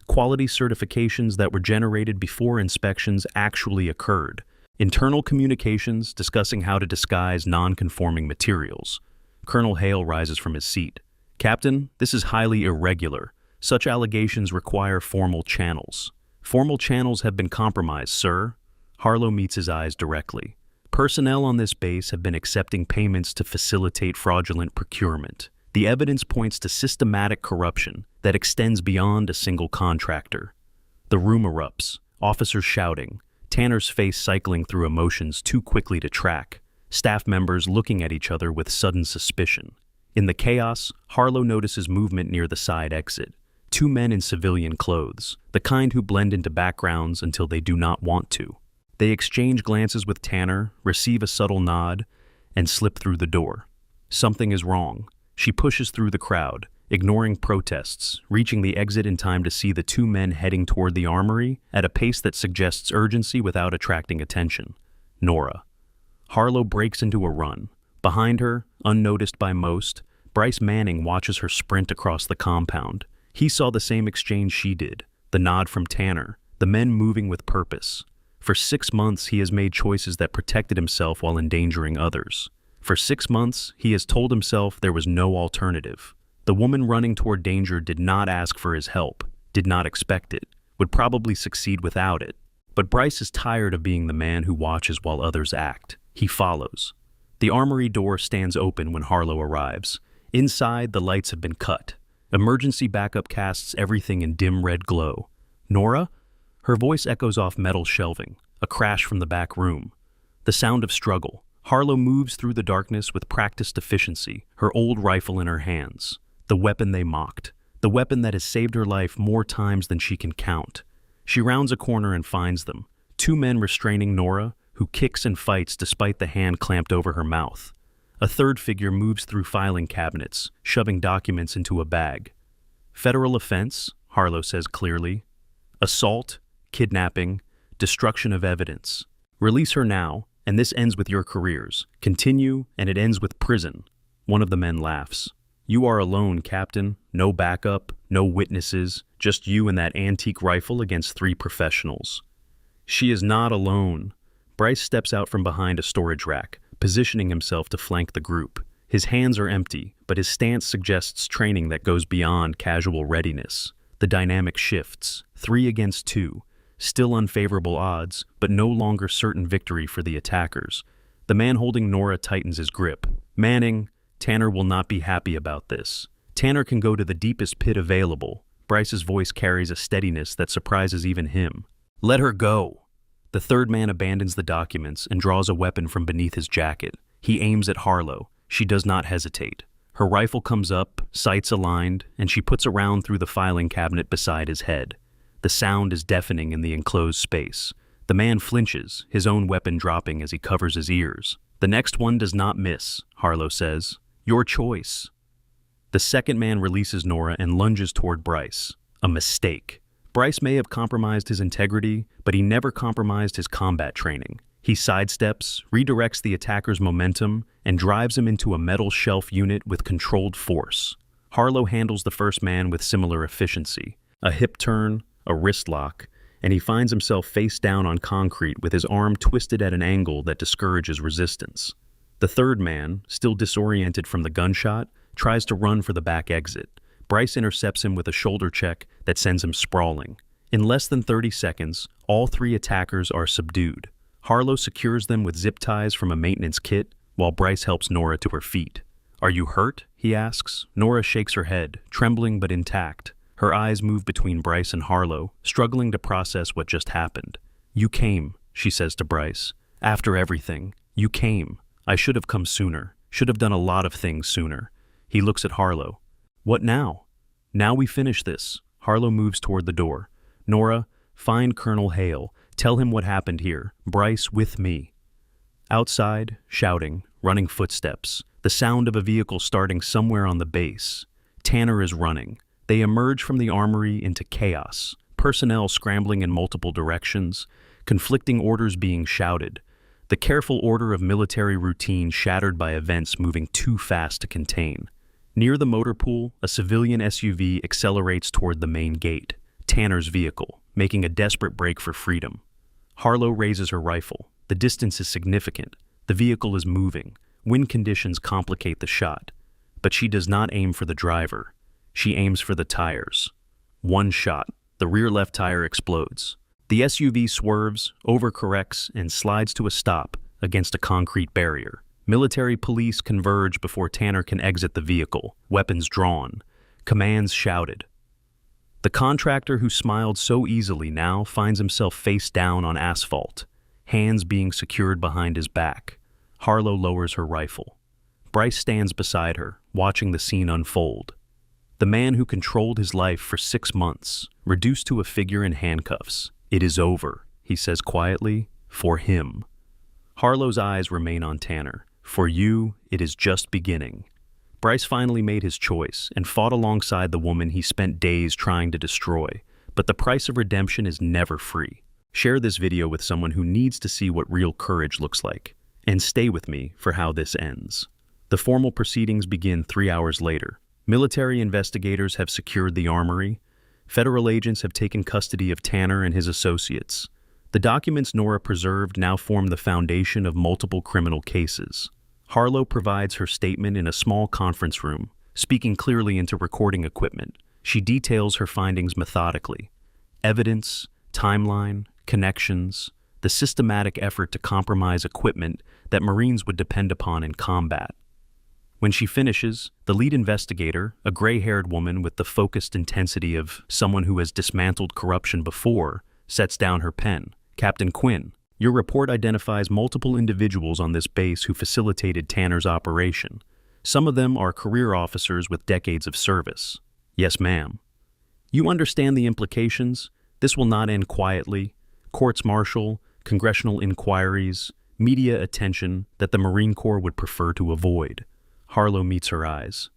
Quality certifications that were generated before inspections actually occurred. Internal communications discussing how to disguise non-conforming materials." Colonel Hale rises from his seat. "Captain, this is highly irregular. Such allegations require formal channels." "Formal channels have been compromised, sir." Harlow meets his eyes directly. "Personnel on this base have been accepting payments to facilitate fraudulent procurement. The evidence points to systematic corruption that extends beyond a single contractor." The room erupts, officers shouting, Tanner's face cycling through emotions too quickly to track, staff members looking at each other with sudden suspicion. In the chaos, Harlow notices movement near the side exit. 2 men in civilian clothes, the kind who blend into backgrounds until they do not want to. They exchange glances with Tanner, receive a subtle nod, and slip through the door. Something is wrong. She pushes through the crowd, ignoring protests, reaching the exit in time to see the 2 men heading toward the armory at a pace that suggests urgency without attracting attention. Nora. Harlow breaks into a run. Behind her, unnoticed by most, Bryce Manning watches her sprint across the compound. He saw the same exchange she did, the nod from Tanner, the men moving with purpose. For 6 months, he has made choices that protected himself while endangering others. For 6 months, he has told himself there was no alternative. The woman running toward danger did not ask for his help, did not expect it, would probably succeed without it. But Bryce is tired of being the man who watches while others act. He follows. The armory door stands open when Harlow arrives. Inside, the lights have been cut. Emergency backup casts everything in dim red glow. "Nora?" Her voice echoes off metal shelving, a crash from the back room. The sound of struggle. Harlow moves through the darkness with practiced efficiency, her old rifle in her hands, the weapon they mocked, the weapon that has saved her life more times than she can count. She rounds a corner and finds them, two men restraining Nora, who kicks and fights despite the hand clamped over her mouth. A third figure moves through filing cabinets, shoving documents into a bag. Federal offense, Harlow says clearly. Assault, kidnapping, destruction of evidence. Release her now, and this ends with your careers. Continue, and it ends with prison. One of the men laughs. You are alone, Captain. No backup, no witnesses, just you and that antique rifle against 3 professionals. She is not alone. Bryce steps out from behind a storage rack, positioning himself to flank the group. His hands are empty, but his stance suggests training that goes beyond casual readiness. The dynamic shifts, 3 against 2. Still unfavorable odds, but no longer certain victory for the attackers. The man holding Nora tightens his grip. Manning, Tanner will not be happy about this. Tanner can go to the deepest pit available. Bryce's voice carries a steadiness that surprises even him. Let her go. The third man abandons the documents and draws a weapon from beneath his jacket. He aims at Harlow. She does not hesitate. Her rifle comes up, sights aligned, and she puts a round through the filing cabinet beside his head. The sound is deafening in the enclosed space. The man flinches, his own weapon dropping as he covers his ears. The next one does not miss, Harlow says. Your choice. The second man releases Nora and lunges toward Bryce. A mistake. Bryce may have compromised his integrity, but he never compromised his combat training. He sidesteps, redirects the attacker's momentum, and drives him into a metal shelf unit with controlled force. Harlow handles the first man with similar efficiency. A hip turn, a wrist lock, and he finds himself face down on concrete with his arm twisted at an angle that discourages resistance. The third man, still disoriented from the gunshot, tries to run for the back exit. Bryce intercepts him with a shoulder check that sends him sprawling. In less than 30 seconds, all 3 attackers are subdued. Harlow secures them with zip ties from a maintenance kit, while Bryce helps Nora to her feet. Are you hurt? He asks. Nora shakes her head, trembling but intact. Her eyes move between Bryce and Harlow, struggling to process what just happened. You came, she says to Bryce. After everything, you came. I should have come sooner. Should have done a lot of things sooner. He looks at Harlow. What now? Now we finish this. Harlow moves toward the door. Nora, find Colonel Hale. Tell him what happened here. Bryce with me. Outside, shouting, running footsteps. The sound of a vehicle starting somewhere on the base. Tanner is running. They emerge from the armory into chaos. Personnel scrambling in multiple directions. Conflicting orders being shouted. The careful order of military routine shattered by events moving too fast to contain. Near the motor pool, a civilian SUV accelerates toward the main gate. Tanner's vehicle, making a desperate break for freedom. Harlow raises her rifle. The distance is significant. The vehicle is moving. Wind conditions complicate the shot. But she does not aim for the driver. She aims for the tires. One shot. The rear left tire explodes. The SUV swerves, overcorrects, and slides to a stop against a concrete barrier. Military police converge before Tanner can exit the vehicle, weapons drawn, commands shouted. The contractor who smiled so easily now finds himself face down on asphalt, hands being secured behind his back. Harlow lowers her rifle. Bryce stands beside her, watching the scene unfold. The man who controlled his life for 6 months, reduced to a figure in handcuffs. It is over, he says quietly, for him. Harlow's eyes remain on Tanner. For you, it is just beginning. Bryce finally made his choice and fought alongside the woman he spent days trying to destroy, but the price of redemption is never free. Share this video with someone who needs to see what real courage looks like, and stay with me for how this ends. The formal proceedings begin 3 hours later. Military investigators have secured the armory. Federal agents have taken custody of Tanner and his associates. The documents Nora preserved now form the foundation of multiple criminal cases. Harlow provides her statement in a small conference room, speaking clearly into recording equipment. She details her findings methodically. Evidence, timeline, connections, the systematic effort to compromise equipment that Marines would depend upon in combat. When she finishes, the lead investigator, a gray-haired woman with the focused intensity of someone who has dismantled corruption before, sets down her pen. Captain Quinn, your report identifies multiple individuals on this base who facilitated Tanner's operation. Some of them are career officers with decades of service. Yes, ma'am. You understand the implications? This will not end quietly. Courts-martial, congressional inquiries, media attention that the Marine Corps would prefer to avoid. Harlow meets her eyes.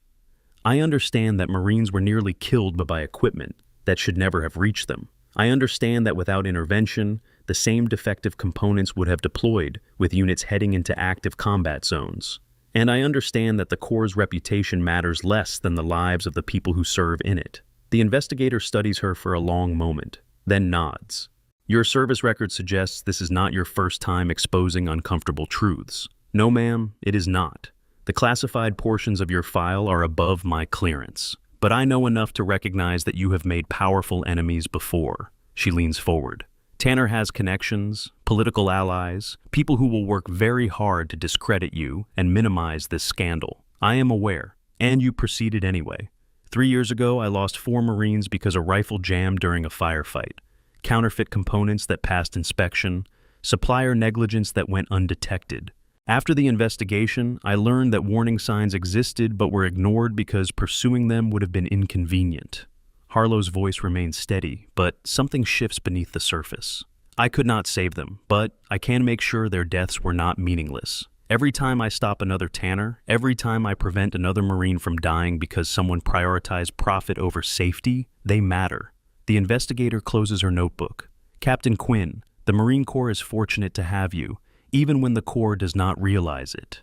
I understand that Marines were nearly killed by equipment that should never have reached them. I understand that without intervention, the same defective components would have deployed, with units heading into active combat zones. And I understand that the Corps' reputation matters less than the lives of the people who serve in it. The investigator studies her for a long moment, then nods. Your service record suggests this is not your first time exposing uncomfortable truths. No, ma'am, it is not. The classified portions of your file are above my clearance. But I know enough to recognize that you have made powerful enemies before. She leans forward. Tanner has connections, political allies, people who will work very hard to discredit you and minimize this scandal. I am aware, and you proceeded anyway. 3 years ago, I lost 4 Marines because a rifle jammed during a firefight, counterfeit components that passed inspection, supplier negligence that went undetected. After the investigation, I learned that warning signs existed but were ignored because pursuing them would have been inconvenient. Harlow's voice remains steady, but something shifts beneath the surface. I could not save them, but I can make sure their deaths were not meaningless. Every time I stop another Tanner, every time I prevent another Marine from dying because someone prioritized profit over safety, they matter. The investigator closes her notebook. Captain Quinn, the Marine Corps is fortunate to have you, even when the Corps does not realize it.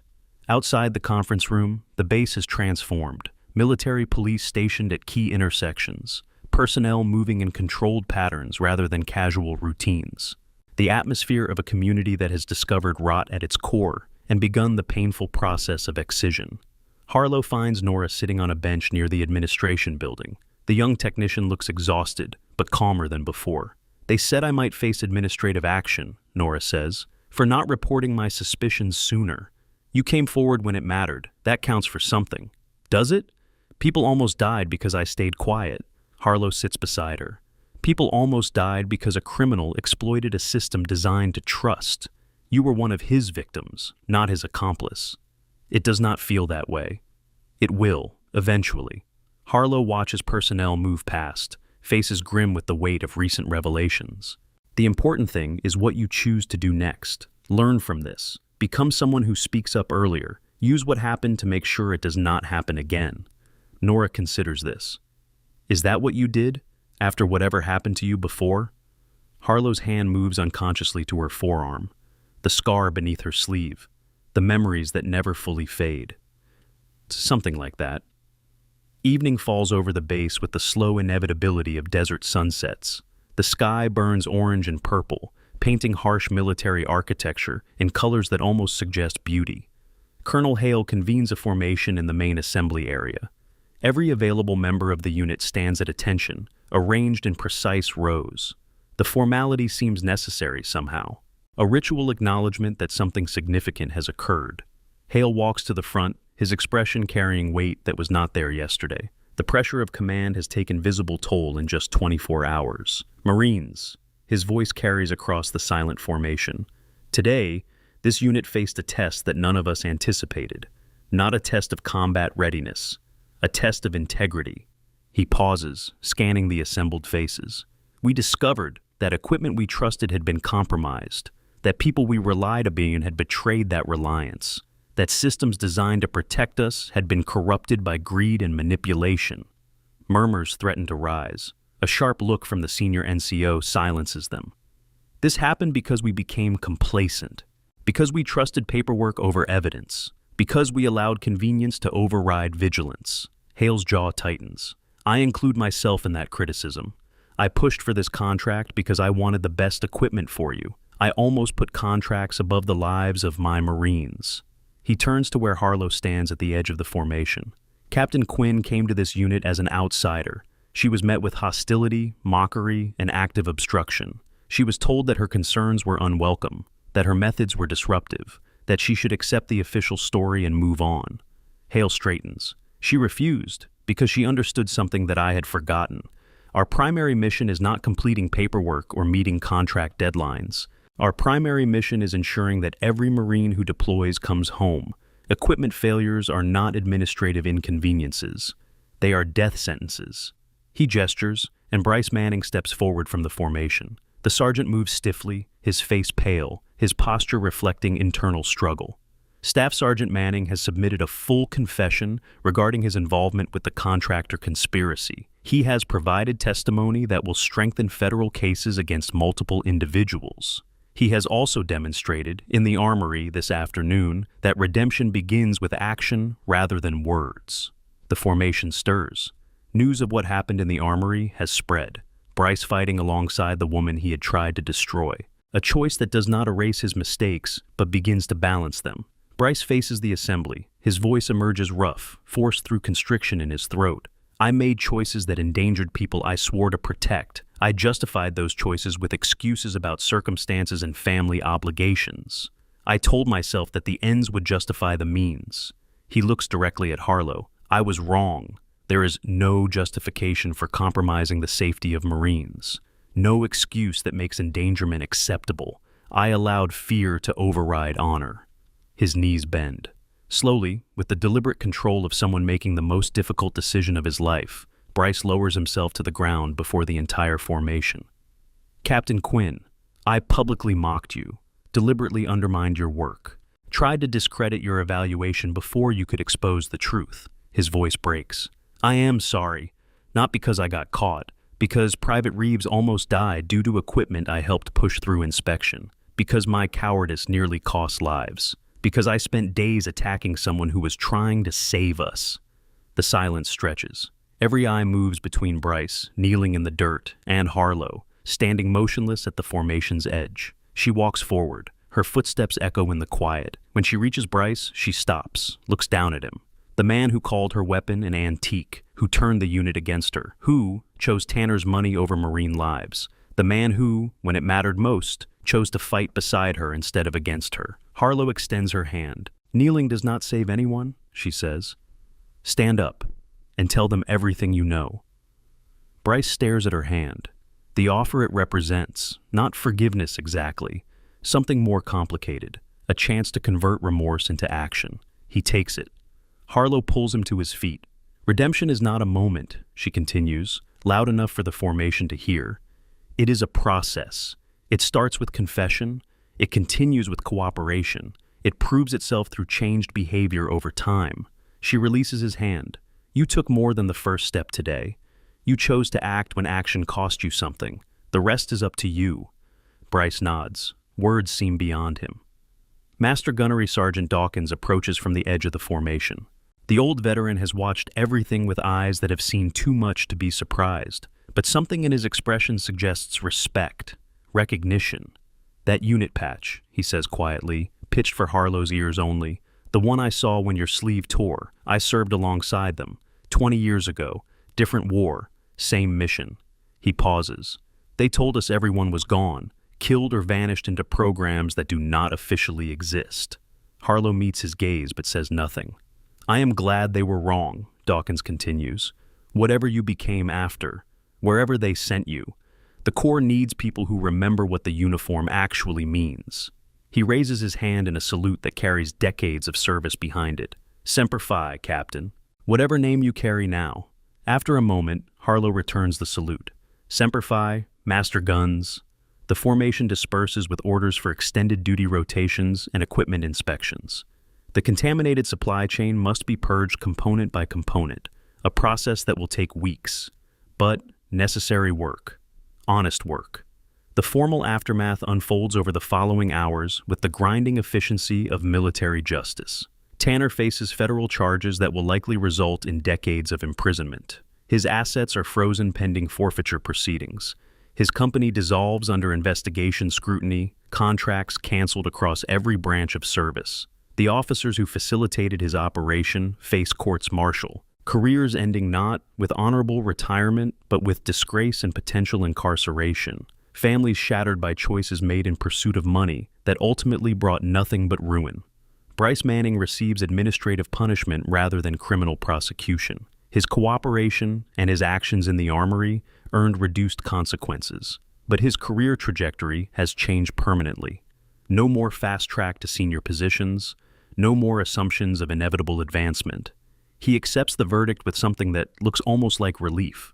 Outside the conference room, the base is transformed. Military police stationed at key intersections, personnel moving in controlled patterns rather than casual routines. The atmosphere of a community that has discovered rot at its core and begun the painful process of excision. Harlow finds Nora sitting on a bench near the administration building. The young technician looks exhausted, but calmer than before. They said I might face administrative action, Nora says, for not reporting my suspicions sooner. You came forward when it mattered. That counts for something. Does it? People almost died because I stayed quiet. Harlow sits beside her. People almost died because a criminal exploited a system designed to trust. You were one of his victims, not his accomplice. It does not feel that way. It will, eventually. Harlow watches personnel move past, faces grim with the weight of recent revelations. The important thing is what you choose to do next. Learn from this. Become someone who speaks up earlier. Use what happened to make sure it does not happen again. Nora considers this. Is that what you did, after whatever happened to you before? Harlow's hand moves unconsciously to her forearm, the scar beneath her sleeve, the memories that never fully fade. Something like that. Evening falls over the base with the slow inevitability of desert sunsets. The sky burns orange and purple, painting harsh military architecture in colors that almost suggest beauty. Colonel Hale convenes a formation in the main assembly area. Every available member of the unit stands at attention, arranged in precise rows. The formality seems necessary somehow, a ritual acknowledgement that something significant has occurred. Hale walks to the front, his expression carrying weight that was not there yesterday. The pressure of command has taken visible toll in just 24 hours. Marines, his voice carries across the silent formation. Today, this unit faced a test that none of us anticipated. Not a test of combat readiness, a test of integrity. He pauses, scanning the assembled faces. We discovered that equipment we trusted had been compromised, that people we relied upon had betrayed that reliance, that systems designed to protect us had been corrupted by greed and manipulation. Murmurs threaten to rise. A sharp look from the senior NCO silences them. This happened because we became complacent, because we trusted paperwork over evidence, because we allowed convenience to override vigilance. Hale's jaw tightens. I include myself in that criticism. I pushed for this contract because I wanted the best equipment for you. I almost put contracts above the lives of my Marines. He turns to where Harlow stands at the edge of the formation. Captain Quinn came to this unit as an outsider. She was met with hostility, mockery, and active obstruction. She was told that her concerns were unwelcome, that her methods were disruptive, that she should accept the official story and move on. Hale straightens. She refused because she understood something that I had forgotten. Our primary mission is not completing paperwork or meeting contract deadlines. Our primary mission is ensuring that every Marine who deploys comes home. Equipment failures are not administrative inconveniences. They are death sentences. He gestures, and Bryce Manning steps forward from the formation. The sergeant moves stiffly, his face pale, his posture reflecting internal struggle. Staff Sergeant Manning has submitted a full confession regarding his involvement with the contractor conspiracy. He has provided testimony that will strengthen federal cases against multiple individuals. He has also demonstrated, in the armory this afternoon, that redemption begins with action rather than words. The formation stirs. News of what happened in the armory has spread. Bryce fighting alongside the woman he had tried to destroy. A choice that does not erase his mistakes, but begins to balance them. Bryce faces the assembly. His voice emerges rough, forced through constriction in his throat. I made choices that endangered people I swore to protect. I justified those choices with excuses about circumstances and family obligations. I told myself that the ends would justify the means. He looks directly at Harlow. I was wrong. There is no justification for compromising the safety of Marines. No excuse that makes endangerment acceptable. I allowed fear to override honor. His knees bend. Slowly, with the deliberate control of someone making the most difficult decision of his life, Bryce lowers himself to the ground before the entire formation. Captain Quinn, I publicly mocked you, deliberately undermined your work, tried to discredit your evaluation before you could expose the truth. His voice breaks. I am sorry, not because I got caught, because Private Reeves almost died due to equipment I helped push through inspection, because my cowardice nearly cost lives. Because I spent days attacking someone who was trying to save us. The silence stretches. Every eye moves between Bryce, kneeling in the dirt, and Harlow, standing motionless at the formation's edge. She walks forward. Her footsteps echo in the quiet. When she reaches Bryce, she stops, looks down at him. The man who called her weapon an antique, who turned the unit against her, who chose Tanner's money over Marine lives. The man who, when it mattered most, chose to fight beside her instead of against her. Harlow extends her hand. Kneeling does not save anyone, she says. Stand up and tell them everything you know. Bryce stares at her hand. The offer it represents, not forgiveness exactly, something more complicated, a chance to convert remorse into action. He takes it. Harlow pulls him to his feet. Redemption is not a moment, she continues, loud enough for the formation to hear. It is a process. It starts with confession. It continues with cooperation. It proves itself through changed behavior over time. She releases his hand. You took more than the first step today. You chose to act when action cost you something. The rest is up to you. Bryce nods. Words seem beyond him. Master Gunnery Sergeant Dawkins approaches from the edge of the formation. The old veteran has watched everything with eyes that have seen too much to be surprised, but something in his expression suggests respect, recognition. That unit patch, he says quietly, pitched for Harlow's ears only. The one I saw when your sleeve tore. I served alongside them. 20 years ago. Different war. Same mission. He pauses. They told us everyone was gone, killed or vanished into programs that do not officially exist. Harlow meets his gaze but says nothing. I am glad they were wrong, Dawkins continues. Whatever you became after, wherever they sent you, the Corps needs people who remember what the uniform actually means. He raises his hand in a salute that carries decades of service behind it. Semper Fi, Captain. Whatever name you carry now. After a moment, Harlow returns the salute. Semper Fi, Master Guns. The formation disperses with orders for extended duty rotations and equipment inspections. The contaminated supply chain must be purged component by component, a process that will take weeks, but necessary work. Honest work. The formal aftermath unfolds over the following hours with the grinding efficiency of military justice. Tanner faces federal charges that will likely result in decades of imprisonment. His assets are frozen pending forfeiture proceedings. His company dissolves under investigation scrutiny, contracts canceled across every branch of service. The officers who facilitated his operation face courts-martial, careers ending not with honorable retirement, but with disgrace and potential incarceration. Families shattered by choices made in pursuit of money that ultimately brought nothing but ruin. Bryce Manning receives administrative punishment rather than criminal prosecution. His cooperation and his actions in the armory earned reduced consequences, but his career trajectory has changed permanently. No more fast track to senior positions, no more assumptions of inevitable advancement. He accepts the verdict with something that looks almost like relief.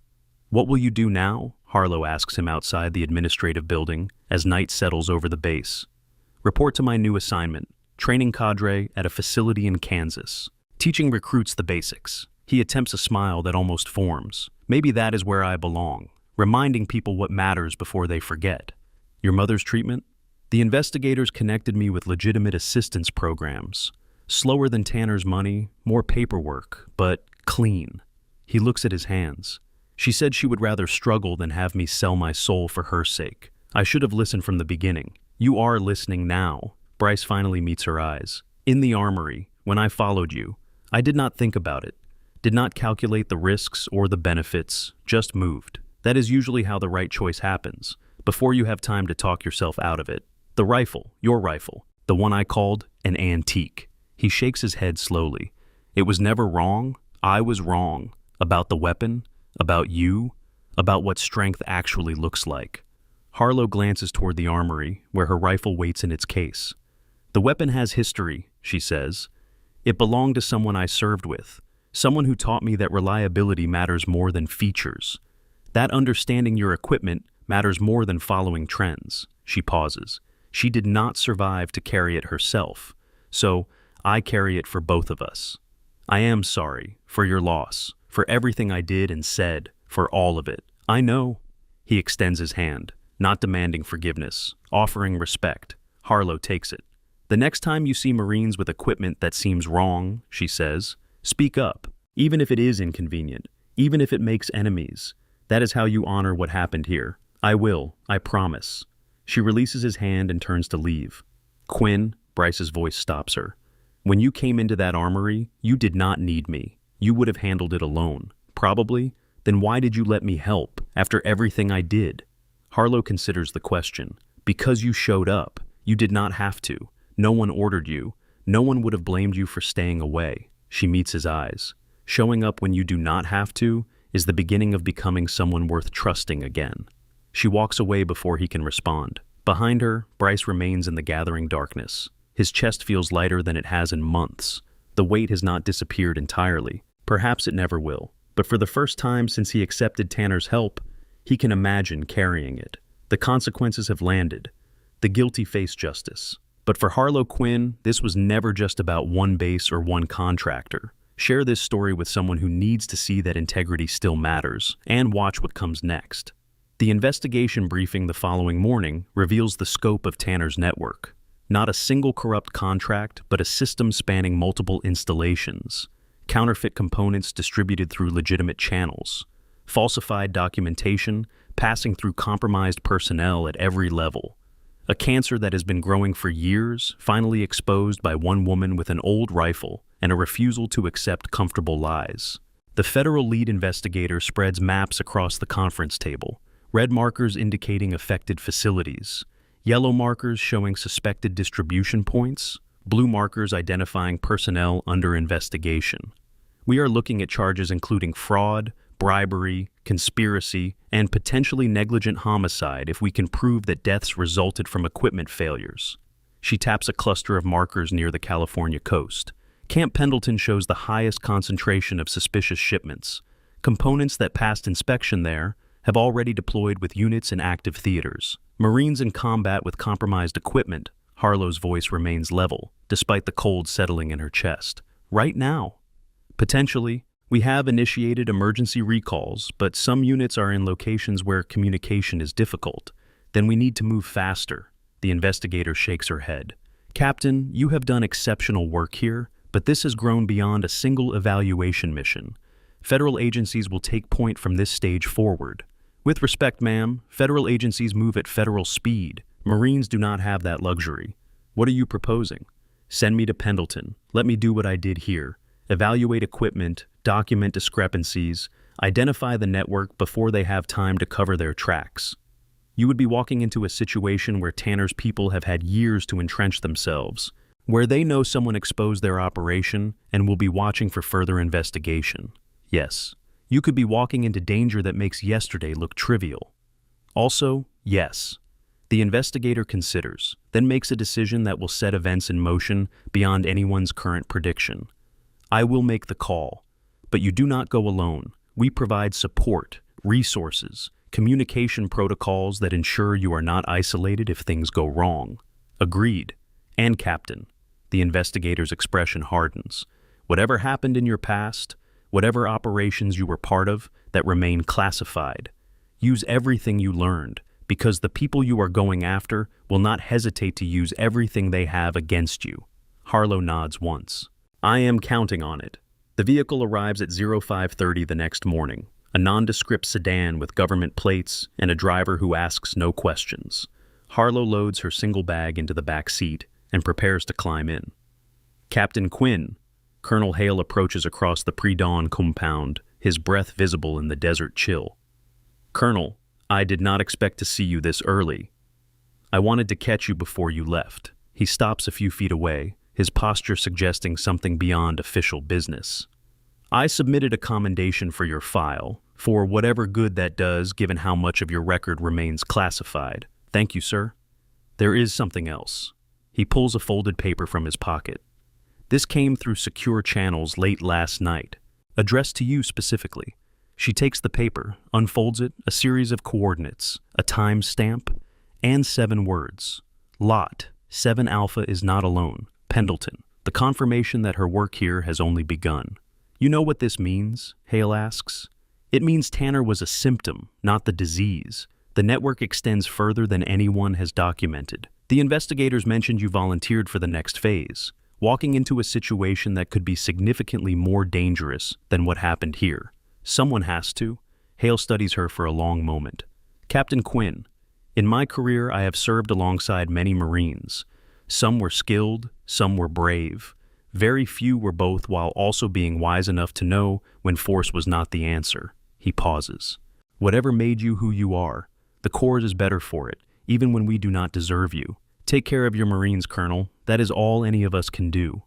"What will you do now?" Harlow asks him outside the administrative building as night settles over the base. "Report to my new assignment, training cadre at a facility in Kansas, teaching recruits the basics." He attempts a smile that almost forms. "Maybe that is where I belong, reminding people what matters before they forget." "Your mother's treatment?" "The investigators connected me with legitimate assistance programs. Slower than Tanner's money, more paperwork, but clean." He looks at his hands. "She said she would rather struggle than have me sell my soul for her sake. I should have listened from the beginning." "You are listening now." Bryce finally meets her eyes. "In the armory, when I followed you, I did not think about it, did not calculate the risks or the benefits, just moved. That is usually how the right choice happens, before you have time to talk yourself out of it. The rifle, your rifle, the one I called an antique." He shakes his head slowly. "It was never wrong. I was wrong. About the weapon, about you, about what strength actually looks like." Harlow glances toward the armory, where her rifle waits in its case. "The weapon has history," she says. "It belonged to someone I served with, someone who taught me that reliability matters more than features. That understanding your equipment matters more than following trends." She pauses. "She did not survive to carry it herself, so I carry it for both of us. I am sorry for your loss, for everything I did and said, for all of it. I know." He extends his hand, not demanding forgiveness, offering respect. Harlow takes it. "The next time you see Marines with equipment that seems wrong," she says, "speak up, even if it is inconvenient, even if it makes enemies. That is how you honor what happened here." "I will, I promise." She releases his hand and turns to leave. "Quinn," Bryce's voice stops her. "When you came into that armory, you did not need me. You would have handled it alone. Probably. Then why did you let me help, after everything I did?" Harlow considers the question. "Because you showed up. You did not have to. No one ordered you. No one would have blamed you for staying away." She meets his eyes. "Showing up when you do not have to is the beginning of becoming someone worth trusting again." She walks away before he can respond. Behind her, Bryce remains in the gathering darkness. His chest feels lighter than it has in months. The weight has not disappeared entirely. Perhaps it never will. But for the first time since he accepted Tanner's help, he can imagine carrying it. The consequences have landed. The guilty face justice. But for Harlow Quinn, this was never just about one base or one contractor. Share this story with someone who needs to see that integrity still matters, and watch what comes next. The investigation briefing the following morning reveals the scope of Tanner's network. Not a single corrupt contract, but a system spanning multiple installations. Counterfeit components distributed through legitimate channels. Falsified documentation passing through compromised personnel at every level. A cancer that has been growing for years, finally exposed by one woman with an old rifle and a refusal to accept comfortable lies. The federal lead investigator spreads maps across the conference table, red markers indicating affected facilities, yellow markers showing suspected distribution points, blue markers identifying personnel under investigation. We are looking at charges including fraud, bribery, conspiracy, and potentially negligent homicide if we can prove that deaths resulted from equipment failures. She taps a cluster of markers near the California coast. Camp Pendleton shows the highest concentration of suspicious shipments. Components that passed inspection there have already deployed with units in active theaters. Marines in combat with compromised equipment. Harlow's voice remains level, despite the cold settling in her chest. Right now. Potentially, we have initiated emergency recalls, but some units are in locations where communication is difficult. Then we need to move faster. The investigator shakes her head. "Captain, you have done exceptional work here, but this has grown beyond a single evaluation mission. Federal agencies will take point from this stage forward. With respect, ma'am, federal agencies move at federal speed. Marines do not have that luxury. What are you proposing? Send me to Pendleton. Let me do what I did here. Evaluate equipment, document discrepancies, identify the network before they have time to cover their tracks. You would be walking into a situation where Tanner's people have had years to entrench themselves, where they know someone exposed their operation and will be watching for further investigation. Yes, you could be walking into danger that makes yesterday look trivial. Also, yes. The investigator considers, then makes a decision that will set events in motion beyond anyone's current prediction. I will make the call. But you do not go alone. We provide support, resources, communication protocols that ensure you are not isolated if things go wrong. Agreed. And Captain, the investigator's expression hardens. Whatever happened in your past, whatever operations you were part of that remain classified, use everything you learned, because the people you are going after will not hesitate to use everything they have against you. Harlow nods once. I am counting on it. The vehicle arrives at 0530 the next morning, a nondescript sedan with government plates and a driver who asks no questions. Harlow loads her single bag into the back seat and prepares to climb in. Captain Quinn. Colonel Hale approaches across the pre-dawn compound, his breath visible in the desert chill. Colonel, I did not expect to see you this early. I wanted to catch you before you left. He stops a few feet away, his posture suggesting something beyond official business. I submitted a commendation for your file, for whatever good that does given how much of your record remains classified. Thank you, sir. There is something else. He pulls a folded paper from his pocket. This came through secure channels late last night, addressed to you specifically. She takes the paper, unfolds it, a series of coordinates, a time stamp, and 7 words. Lot, 7 Alpha is not alone. Pendleton, the confirmation that her work here has only begun. You know what this means? Hale asks. It means Tanner was a symptom, not the disease. The network extends further than anyone has documented. The investigators mentioned you volunteered for the next phase, walking into a situation that could be significantly more dangerous than what happened here. Someone has to. Hale studies her for a long moment. Captain Quinn, in my career I have served alongside many Marines. Some were skilled, some were brave. Very few were both while also being wise enough to know when force was not the answer. He pauses. Whatever made you who you are, the Corps is better for it, even when we do not deserve you. Take care of your Marines, Colonel. That is all any of us can do.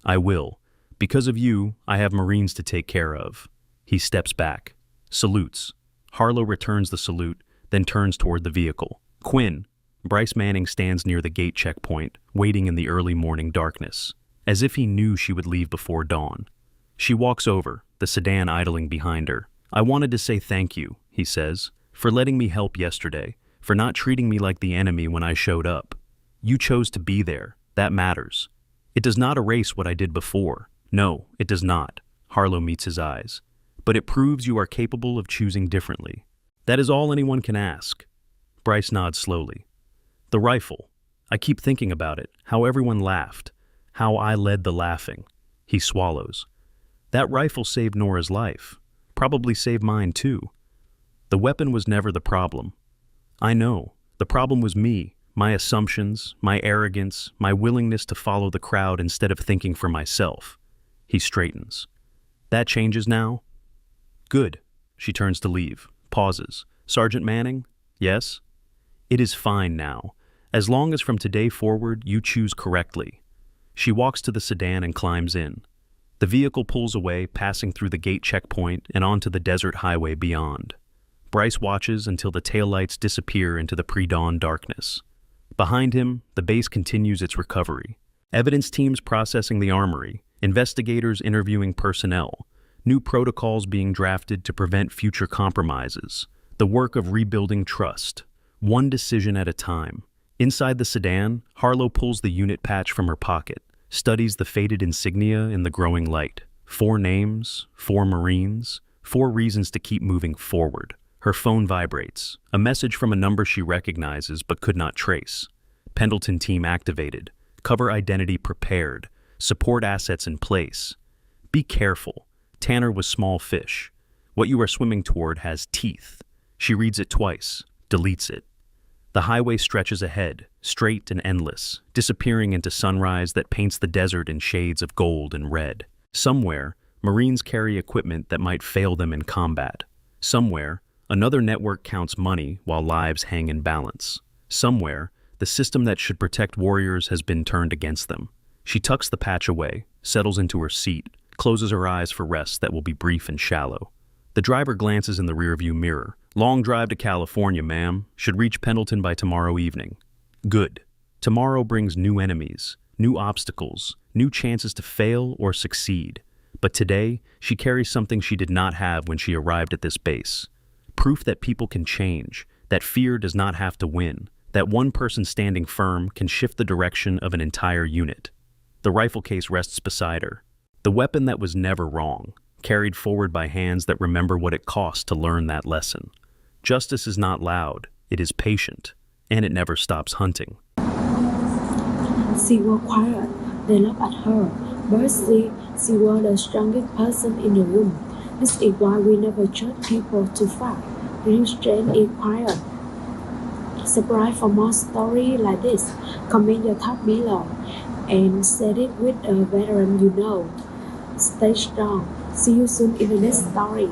I will. Because of you, I have Marines to take care of. He steps back. Salutes. Harlow returns the salute, then turns toward the vehicle. Quinn. Bryce Manning stands near the gate checkpoint, waiting in the early morning darkness, as if he knew she would leave before dawn. She walks over, the sedan idling behind her. I wanted to say thank you, he says, for letting me help yesterday, for not treating me like the enemy when I showed up. You chose to be there. That matters. It does not erase what I did before. No, it does not. Harlow meets his eyes. But it proves you are capable of choosing differently. That is all anyone can ask. Bryce nods slowly. The rifle. I keep thinking about it, how everyone laughed, how I led the laughing. He swallows. That rifle saved Nora's life. Probably saved mine too. The weapon was never the problem. I know. The problem was me, my assumptions, my arrogance, my willingness to follow the crowd instead of thinking for myself. He straightens. That changes now? Good. She turns to leave, pauses. Sergeant Manning? Yes? It is fine now, as long as from today forward you choose correctly. She walks to the sedan and climbs in. The vehicle pulls away, passing through the gate checkpoint and onto the desert highway beyond. Bryce watches until the taillights disappear into the pre-dawn darkness. Behind him, the base continues its recovery. Evidence teams processing the armory, investigators interviewing personnel, new protocols being drafted to prevent future compromises, the work of rebuilding trust, one decision at a time. Inside the sedan, Harlow pulls the unit patch from her pocket, studies the faded insignia in the growing light. 4 names, 4 Marines, 4 reasons to keep moving forward. Her phone vibrates, a message from a number she recognizes but could not trace. Pendleton team activated, cover identity prepared, support assets in place. Be careful. Tanner was small fish. What you are swimming toward has teeth. She reads it twice, deletes it. The highway stretches ahead, straight and endless, disappearing into sunrise that paints the desert in shades of gold and red. Somewhere, Marines carry equipment that might fail them in combat. Somewhere, another network counts money while lives hang in balance. Somewhere, the system that should protect warriors has been turned against them. She tucks the patch away, settles into her seat, closes her eyes for rest that will be brief and shallow. The driver glances in the rearview mirror. Long drive to California, ma'am. Should reach Pendleton by tomorrow evening. Good. Tomorrow brings new enemies, new obstacles, new chances to fail or succeed. But today, she carries something she did not have when she arrived at this base. Proof that people can change, that fear does not have to win, that one person standing firm can shift the direction of an entire unit. The rifle case rests beside her. The weapon that was never wrong, carried forward by hands that remember what it cost to learn that lesson. Justice is not loud, it is patient, and it never stops hunting. She was quiet. They looked at her, but she was the strongest person in the room. This is why we never judge people too fast. Real strength is quiet. Subscribe for more stories like this. Comment your thoughts below and share it with a veteran you know. Stay strong. See you soon in the next story.